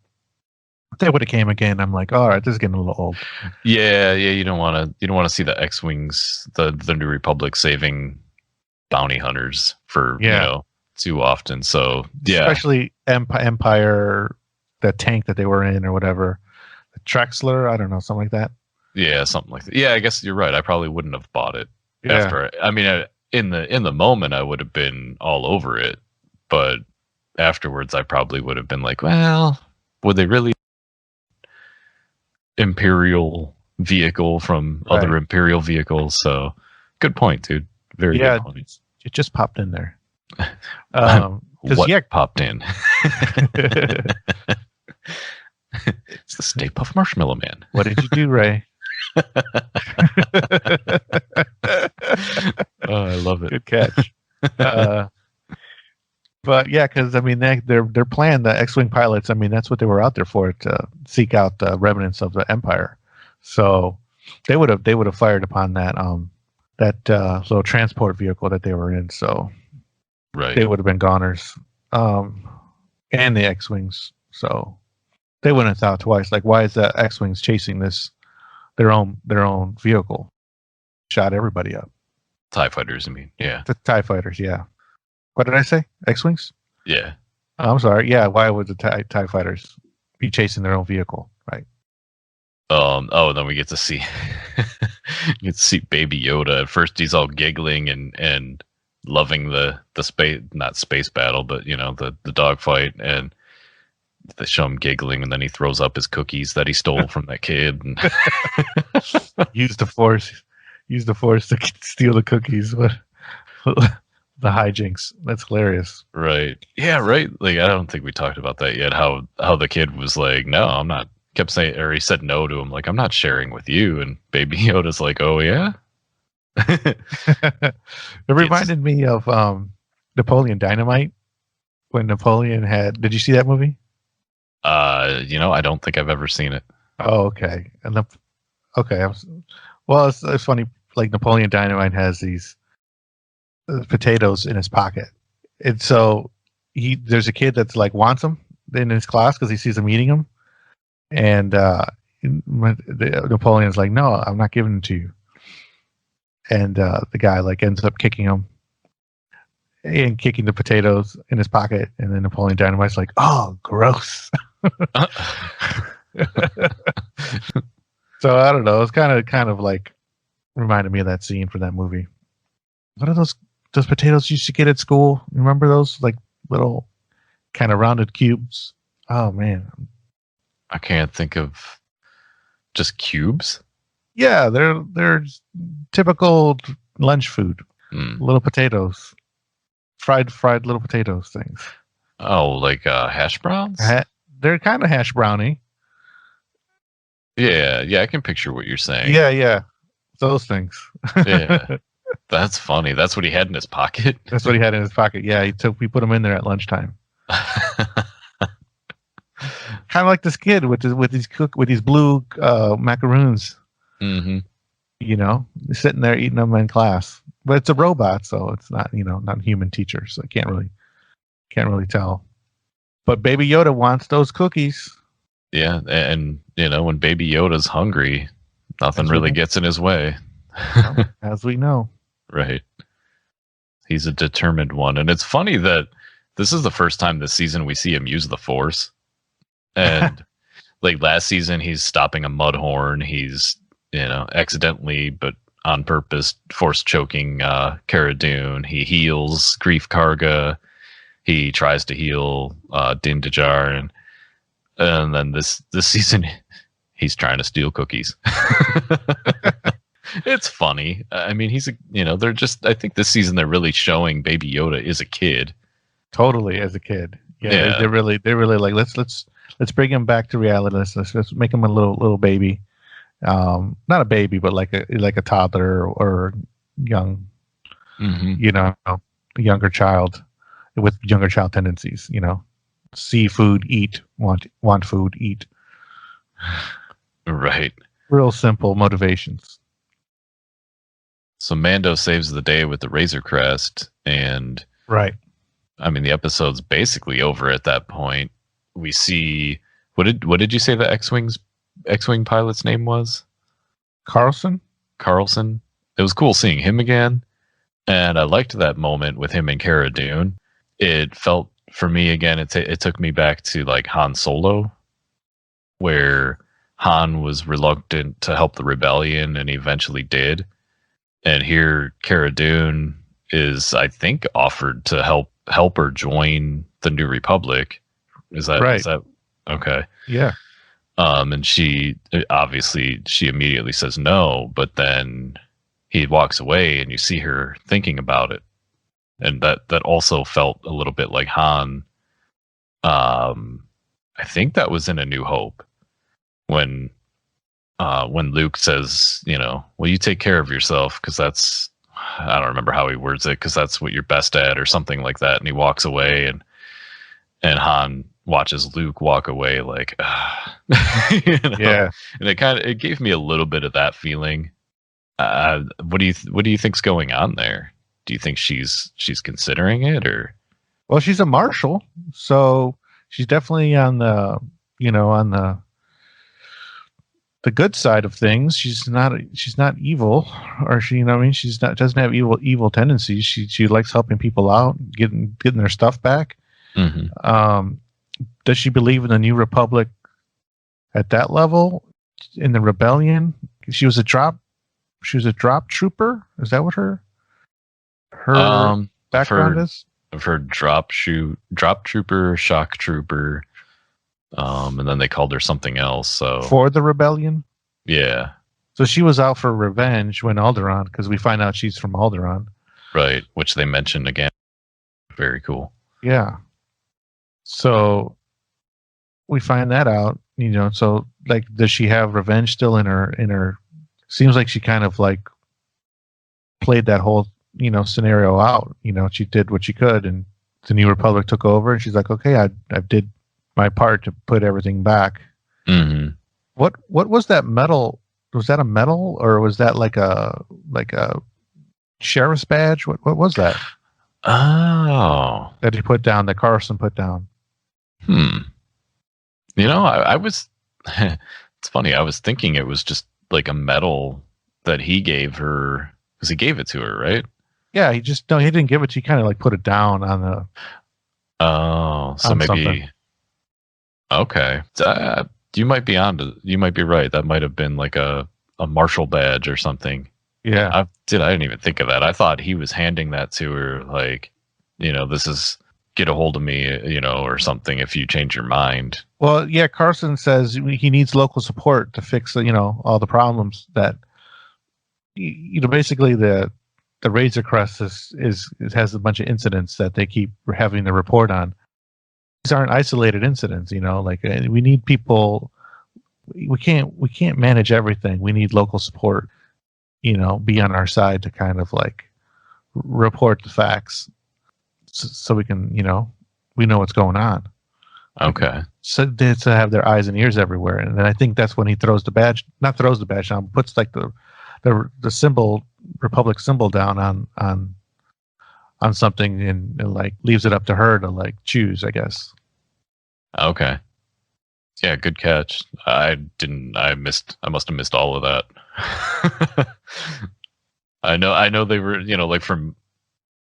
If they would have came again, I'm like, all right, this is getting a little old. Yeah. You don't want to see the X-Wings, the New Republic saving bounty hunters for too often. So especially Empire, that tank that they were in or whatever, the Trexler, I don't know, something like that. Yeah, something like that. Yeah, I guess you're right. I probably wouldn't have bought it after. I mean, in the moment, I would have been all over it, but afterwards, I probably would have been like, well, would they really Imperial vehicle from other Imperial vehicles? So, good point, dude. Very good point. It just popped in there. What popped in? It's the Stay Puft Marshmallow Man. What did you do, Ray? Oh, I love it. Good catch. But yeah, because I mean, their plan, the X-wing pilots, I mean, that's what they were out there for, to seek out the remnants of the Empire. So they would have fired upon that little transport vehicle that they were in. So they would have been goners, and the X-wings. So they wouldn't have thought twice. Like, why is the X-wings chasing their own vehicle? Shot everybody up. TIE fighters, I mean, yeah. The TIE fighters, yeah. What did I say? X-wings? Yeah. I'm sorry. Yeah, why would the TIE fighters be chasing their own vehicle? Right. Then we get to see Baby Yoda. At first he's all giggling and loving the space, not space battle, but the dogfight, and they show him giggling, and then he throws up his cookies that he stole from that kid. And use the force to steal the cookies. What the hijinks. That's hilarious. Right. Yeah, right. Like, I don't think we talked about that yet. How the kid was like, no, I'm not, kept saying, or he said no to him, like, I'm not sharing with you. And Baby Yoda's like, oh yeah. It reminded me of Napoleon Dynamite, when Napoleon did you see that movie? I don't think I've ever seen it. Oh, okay. And it's funny. Like, Napoleon Dynamite has these potatoes in his pocket, and so there's a kid that's like wants them in his class because he sees them eating them, and Napoleon's like, no, I'm not giving them to you. And the guy like ends up kicking him and kicking the potatoes in his pocket, and then Napoleon Dynamite's like, oh, gross. So I don't know, it's kind of like reminded me of that scene from that movie. What are those potatoes you used to get at school? Remember those, like, little kind of rounded cubes? Oh man, I can't think of. Just cubes? Yeah, they're typical lunch food. Little potatoes, fried little potatoes things. Oh, like hash browns? They're kind of hash browny. Yeah, I can picture what you're saying. Yeah, those things. Yeah. That's funny. That's what he had in his pocket. That's what he had in his pocket. Yeah, we put them in there at lunchtime. Kind of like this kid with these blue macaroons. Mm-hmm. Sitting there eating them in class. But it's a robot, so it's not not a human teacher, so I can't really tell. But Baby Yoda wants those cookies. Yeah, and when Baby Yoda's hungry, nothing really gets in his way. As we know. Right. He's a determined one. And it's funny that this is the first time this season we see him use the Force. And like last season, he's stopping a Mudhorn. He's, accidentally, but on purpose, Force choking Cara Dune. He heals Grief Karga. He tries to heal Din Djarin. And then this season, he's trying to steal cookies. It's funny. I mean, they're just, I think this season they're really showing Baby Yoda is a kid. Totally, as a kid. Yeah, Yeah. they're really like let's bring him back to reality. Let's make him a little baby. Not a baby, but like a toddler or young, a younger child with younger child tendencies. See food, eat, want food, eat. Right. Real simple motivations. So Mando saves the day with the Razor Crest, and Right. I mean the episode's basically over at that point. We see what did you say the X-wing pilot's name was? Carlson. It was cool seeing him again, and I liked that moment with him and Cara Dune. It felt for me again. It took me back to like Han Solo, where Han was reluctant to help the rebellion, and he eventually did. And here, Cara Dune is, I think, offered to help her join the New Republic. Is that right? Is that okay? Yeah. And she immediately says no, but then he walks away, and you see her thinking about it, and that also felt a little bit like Han. I think that was in A New Hope when Luke says, well, you take care of yourself because I don't remember how he words it, because that's what you're best at or something like that. And he walks away, and Han watches Luke walk away like, Yeah. And it gave me a little bit of that feeling. What do you think's going on there? Do you think she's considering it, or? Well, she's a marshal, so she's definitely on the good side of things. She's not evil, or she's not doesn't have evil tendencies. She likes helping people out, getting their stuff back. Mm-hmm. Does she believe in the New Republic at that level? In the rebellion, she was a drop trooper. Is that what her background is? I've heard drop trooper, shock trooper, and then they called her something else. So for the rebellion, yeah. So she was out for revenge when Alderaan, because we find out she's from Alderaan, right? Which they mentioned again. Very cool. Yeah. So we find that out, So like, does she have revenge still in her? Seems like she kind of like played that whole scenario out. She did what she could, and the New Republic took over, and she's like, okay, I did my part to put everything back. Mm-hmm. What was that medal? Was that a medal, or was that like a sheriff's badge? What was that? Oh, that he put down, that Carlson put down. I was. It's funny. I was thinking it was just like a medal that he gave her, because he gave it to her, right? Yeah, he didn't give it to you. He kind of like put it down on the. Oh, so maybe. Something. Okay, you might be you might be right. That might have been like a marshal badge or something. Yeah, I didn't even think of that. I thought he was handing that to her, like, this is, get a hold of me, or something if you change your mind. Well, yeah, Carson says he needs local support to fix, all the problems that, basically the Razor Crest has a bunch of incidents that they keep having to report on. These aren't isolated incidents, like, we need people. We can't manage everything. We need local support, be on our side to kind of like report the facts, so we can, we know what's going on. Okay. So to have their eyes and ears everywhere. And then I think that's when he puts like the symbol, Republic symbol down on something, and like leaves it up to her to like choose, I guess. Okay. Yeah, good catch. I must have missed all of that. I know they were, like, from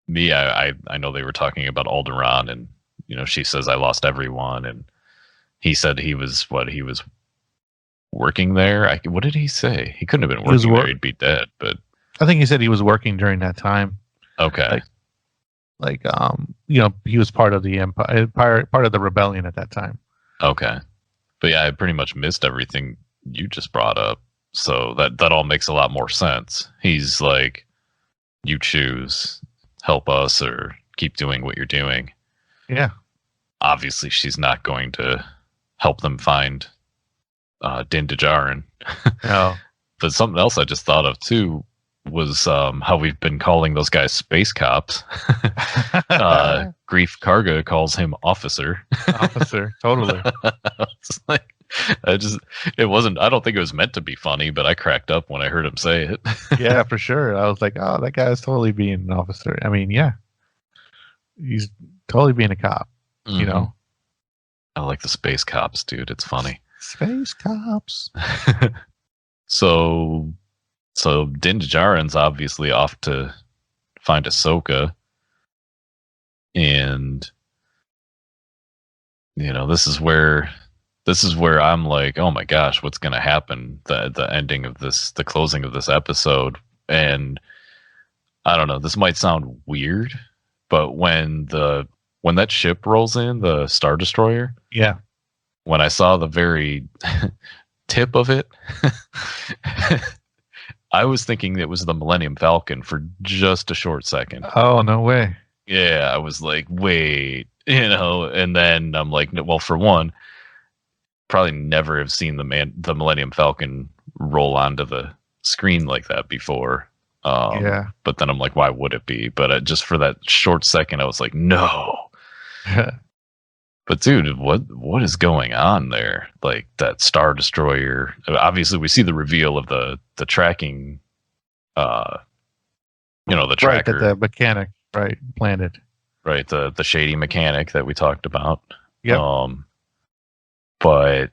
me, I know they were talking about Alderaan, and she says I lost everyone, and he said he was working there. What did he say? He couldn't have been working there. He'd be dead. But I think he said he was working during that time. Okay. He was part of the empire, part of the rebellion at that time. Okay. But yeah, I pretty much missed everything you just brought up. So that all makes a lot more sense. He's like, you choose, help us or keep doing what you're doing. Yeah. Obviously, she's not going to help them find Din Djarin. No. But something else I just thought of too was how we've been calling those guys space cops. Grief Karga calls him officer. Officer, totally. It's like, I don't think it was meant to be funny, but I cracked up when I heard him say it. Yeah, for sure. I was like, oh, that guy's totally being an officer. I mean, yeah. He's totally being a cop, you know? I like the space cops, dude. It's funny. Space cops. So Din Djarin's obviously off to find Ahsoka. And, you know, this is where I'm like, oh my gosh, what's going to happen? The ending of this, the closing of this episode. And I don't know, this might sound weird, but when that ship rolls in, the Star Destroyer. Yeah. When I saw the very tip of it, I was thinking it was the Millennium Falcon for just a short second. Oh, no way. Yeah, I was like, wait, you know, and then I'm like, well, for one, probably never have seen the Millennium Falcon roll onto the screen like that before. Yeah. But then I'm like, why would it be? But just for that short second, I was like, no. But dude, what is going on there? Like that Star Destroyer. Obviously, we see the reveal of the tracking. The tracker. Right, that the mechanic, right, planted. Right, the shady mechanic that we talked about. Yeah. But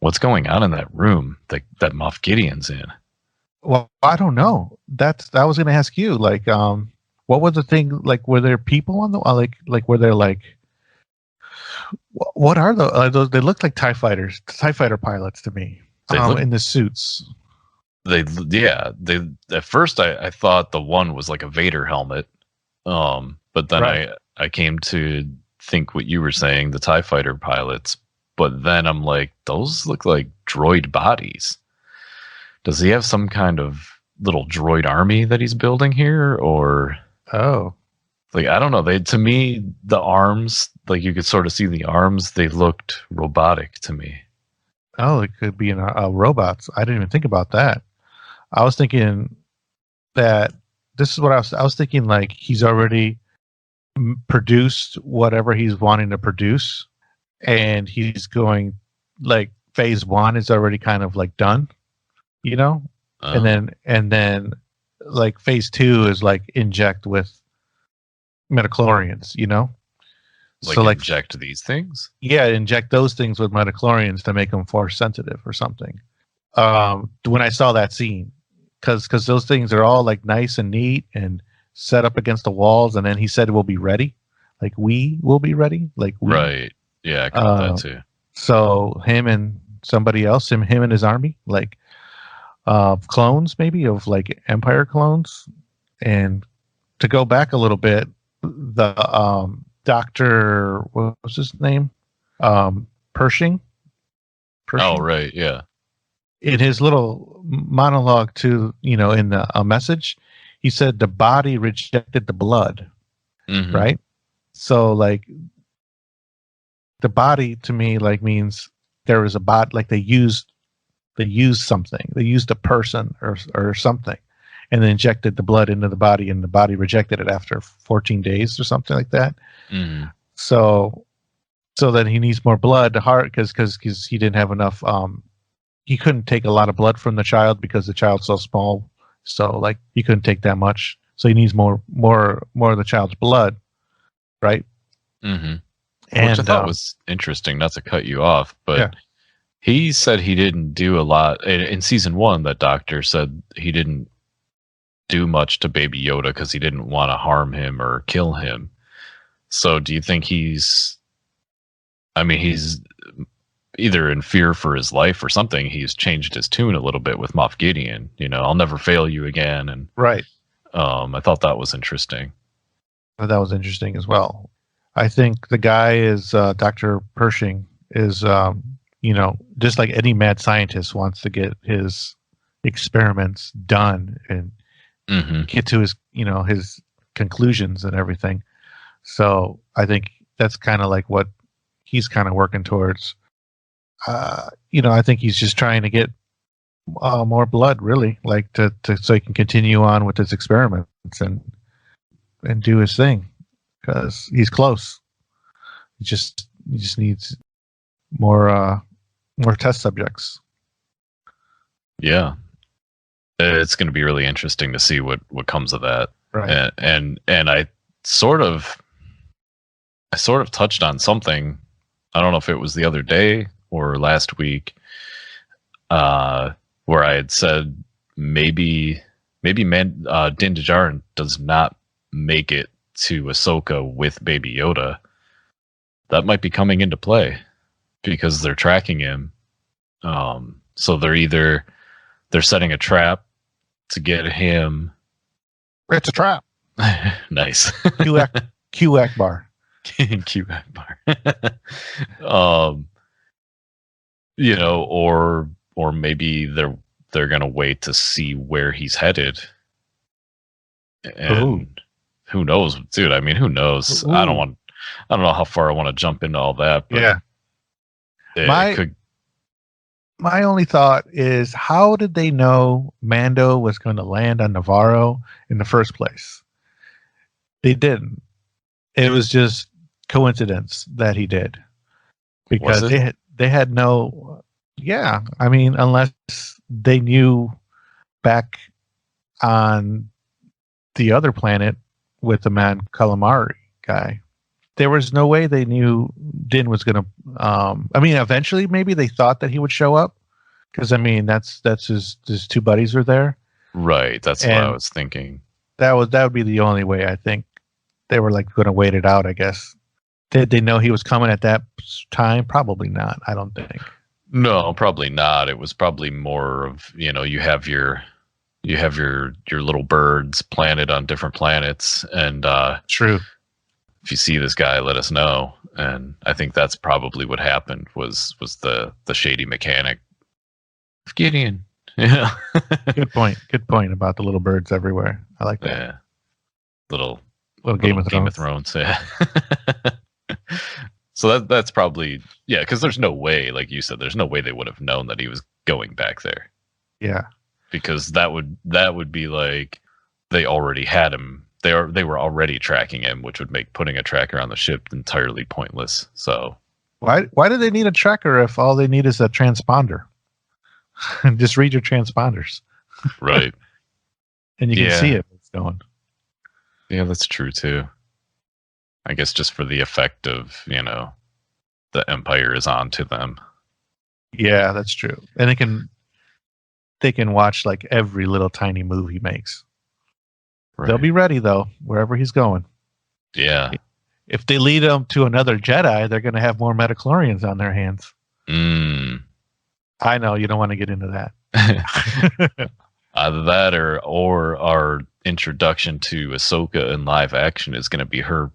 what's going on in that room that Moff Gideon's in? Well, I don't know. I was going to ask you. Like, what was the thing? Like, were there people on the like? Were there like? What are those? They look like TIE fighters, TIE fighter pilots to me. In the suits. They at first I thought the one was like a Vader helmet. But then right. I came to think what you were saying, the TIE fighter pilots. But then I'm like, those look like droid bodies. Does he have some kind of little droid army that he's building here, or? Oh. Like, I don't know. To me, the arms, like you could sort of see the arms, they looked robotic to me. Oh, it could be in robots. I didn't even think about that. I was thinking that this is what I was thinking, like he's already produced whatever he's wanting to produce, and he's going, like phase 1 is already kind of like done, you know? And then like phase 2 is like inject with metachlorians, you know, so like inject these things. Yeah, inject those things with metachlorians to make them force sensitive or something. When I saw that scene, because those things are all like nice and neat and set up against the walls, and then he said we'll be ready, like we will be ready, like we. Right. Yeah, I got that too. So him and somebody else, him and his army, like clones maybe of like Empire clones. And to go back a little bit, the Dr. what was his name? Pershing. Oh, right, yeah. In his little monologue to, in the message, he said the body rejected the blood, right? So like the body to me like means there was a body, like they used something, they used a person or something, and then injected the blood into the body, and the body rejected it after 14 days or something like that. So then he needs more blood to heart because he didn't have enough. He couldn't take a lot of blood from the child because the child's so small. So like he couldn't take that much. So he needs more of the child's blood, right? And which I thought was interesting. Not to cut you off, but yeah. He said he didn't do a lot in season 1. That doctor said he didn't do much to Baby Yoda because he didn't want to harm him or kill him. So do you think he's either in fear for his life or something? He's changed his tune a little bit with Moff Gideon. I'll never fail you again. And right. I thought that was interesting. That was interesting as well. I think the guy is Dr. Pershing is, just like any mad scientist wants to get his experiments done and Mm-hmm. get to his his conclusions and everything. So I think that's kind of like what he's kind of working towards. I think he's just trying to get more blood, really, like to so he can continue on with his experiments and do his thing because he's close. He just needs more test subjects. Yeah, it's going to be really interesting to see what comes of that. Right. And I sort of touched on something. I don't know if it was the other day or last week, where I had said maybe Din Djarin does not make it to Ahsoka with Baby Yoda. That might be coming into play because they're tracking him. So they're setting a trap to get him. It's a trap. Nice. Q Akbar. Q Akbar. Or maybe they're gonna wait to see where he's headed. And who knows, dude? I mean, who knows? Ooh. I don't know how far I want to jump into all that, but yeah. it could. My only thought is, how did they know Mando was going to land on Navarro in the first place? They didn't. It was just coincidence that he did, because they had no. Yeah, I mean, unless they knew back on the other planet with the man calamari guy, there was no way they knew Din was going to. I mean, eventually, maybe they thought that he would show up, because I mean, that's his two buddies are there. Right, that's what I was thinking. That would be the only way. I think they were like going to wait it out, I guess. Did they know he was coming at that time? Probably not. I don't think. No, probably not. It was probably more of, you have your little birds planted on different planets, and true. If you see this guy, let us know. And I think that's probably what happened was the shady mechanic of Gideon. Yeah. Good point. Good point about the little birds everywhere. I like that. Yeah. Little Game of Thrones. Yeah. So that's probably, yeah, because there's no way, like you said, there's no way they would have known that he was going back there. Yeah. Because that would be like they already had him. They were already tracking him, which would make putting a tracker on the ship entirely pointless. So why do they need a tracker if all they need is a transponder? Just read your transponders. Right. And you can see it. It's going. Yeah, that's true too. I guess just for the effect of, the Empire is on to them. Yeah, that's true. And they can watch like every little tiny move he makes. Right. They'll be ready though, wherever he's going. Yeah. If they lead him to another Jedi, they're going to have more midichlorians on their hands. I know you don't want to get into that. Either that or our introduction to Ahsoka in live action is going to be her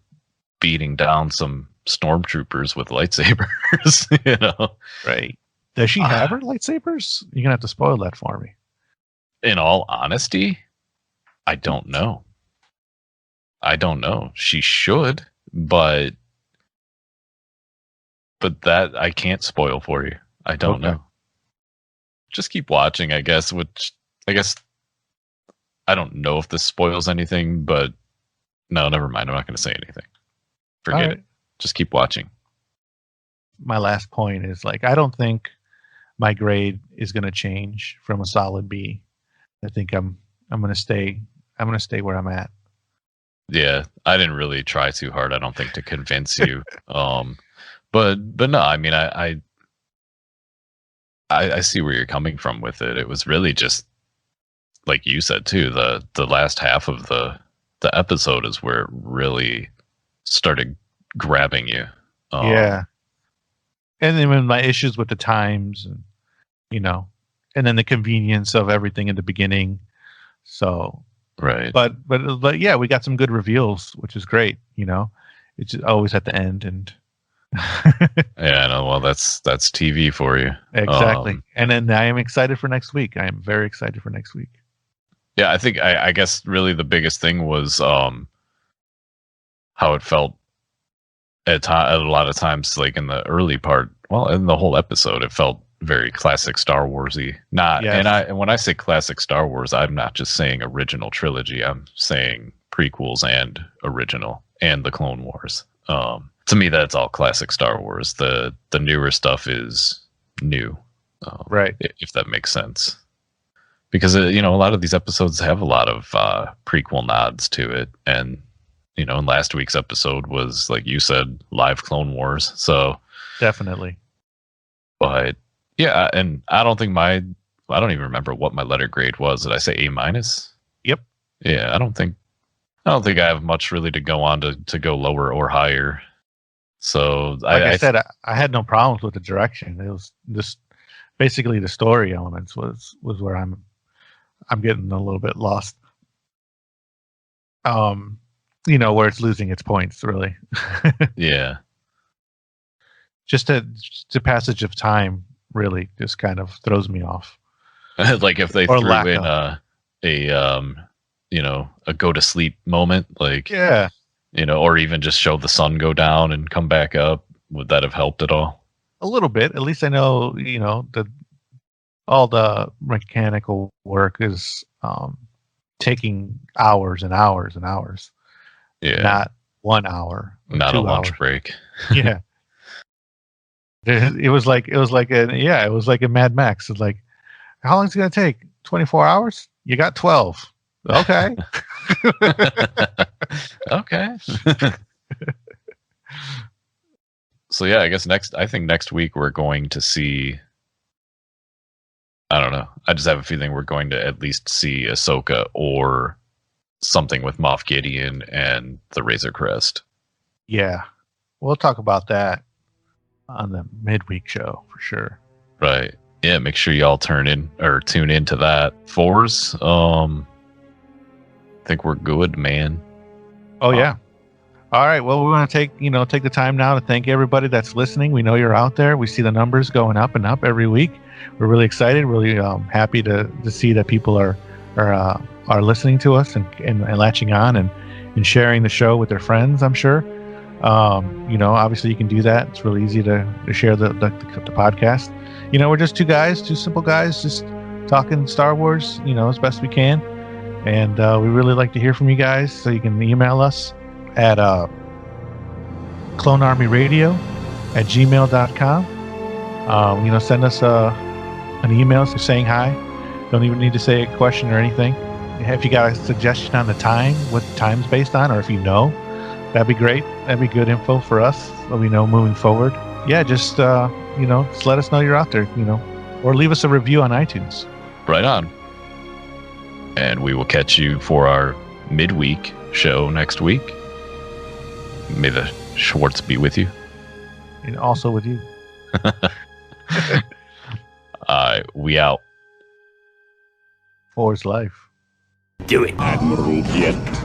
beating down some stormtroopers with lightsabers, Right. Does she have her lightsabers? You're going to have to spoil that for me. In all honesty, I don't know. She should, but that I can't spoil for you. I don't know. Just keep watching, I guess, which I guess I don't know if this spoils anything, but no, never mind. I'm not going to say anything. Forget it. Just keep watching. My last point is, like, I don't think my grade is going to change from a solid B. I think I'm going to stay where I'm at. Yeah, I didn't really try too hard, I don't think, to convince you. But no, I mean, I see where you're coming from with it. It was really just like you said too. The last half of the episode is where it really started grabbing you. Yeah, and then when my issues with the times, and and then the convenience of everything in the beginning. So right, but yeah, we got some good reveals, which is great. It's always at the end, and Yeah, no, well, that's TV for you. Exactly. And then I am excited for next week. I am very excited for next week. Yeah, I think I guess really the biggest thing was how it felt at a lot of times, like in the early part. Well, in the whole episode, it felt very classic Star Warsy. Yes. And when I say classic Star Wars, I'm not just saying original trilogy. I'm saying prequels and original and the Clone Wars. To me, that's all classic Star Wars. The newer stuff is new, Right. if that makes sense. Because a lot of these episodes have a lot of prequel nods to it, and and last week's episode was, like you said, live Clone Wars. So Definitely. but yeah, and I don't even remember what my letter grade was. Did I say A-? Yep. Yeah, I don't think I have much really to go on to go lower or higher. So Like I said, I had no problems with the direction. It was just basically the story elements was where I'm getting a little bit lost. Where it's losing its points, really. yeah. Just the passage of time really just kind of throws me off. Like if they Or threw lack in of. a go to sleep moment, like Yeah. or even just show the sun go down and come back up, would that have helped at all? A little bit. At least I know, all the mechanical work is taking hours and hours and hours. Yeah. Not 1 hour. Not a 2 lunch hours. break. Yeah. It was like a Mad Max. It's like, how long is it gonna take? 24 hours? You got 12. Okay. Okay. So yeah, I guess next week we're going to see, I don't know. I just have a feeling we're going to at least see Ahsoka or something with Moff Gideon and the Razor Crest. Yeah. We'll talk about that on the midweek show for sure. Right. Yeah, make sure y'all tune into that. Fours, I think we're good, man. Oh yeah. All right. Well, we want to take the time now to thank everybody that's listening. We know you're out there. We see the numbers going up and up every week. We're really excited, really happy to see that people are listening to us and latching on and sharing the show with their friends, I'm sure. Obviously you can do that. It's really easy to share the podcast. We're just two simple guys, just talking Star Wars, as best we can. And we really like to hear from you guys. So you can email us at clonearmyradio@gmail.com. Send us an email saying hi. Don't even need to say a question or anything. If you got a suggestion on the time, what the time's based on, or if that'd be great. That'd be good info for us so we know moving forward. Yeah, just just let us know you're out there, or leave us a review on iTunes. Right on. And we will catch you for our midweek show next week. May the Schwartz be with you. And also with you. We out. For's life. Do it, Admiral Piet.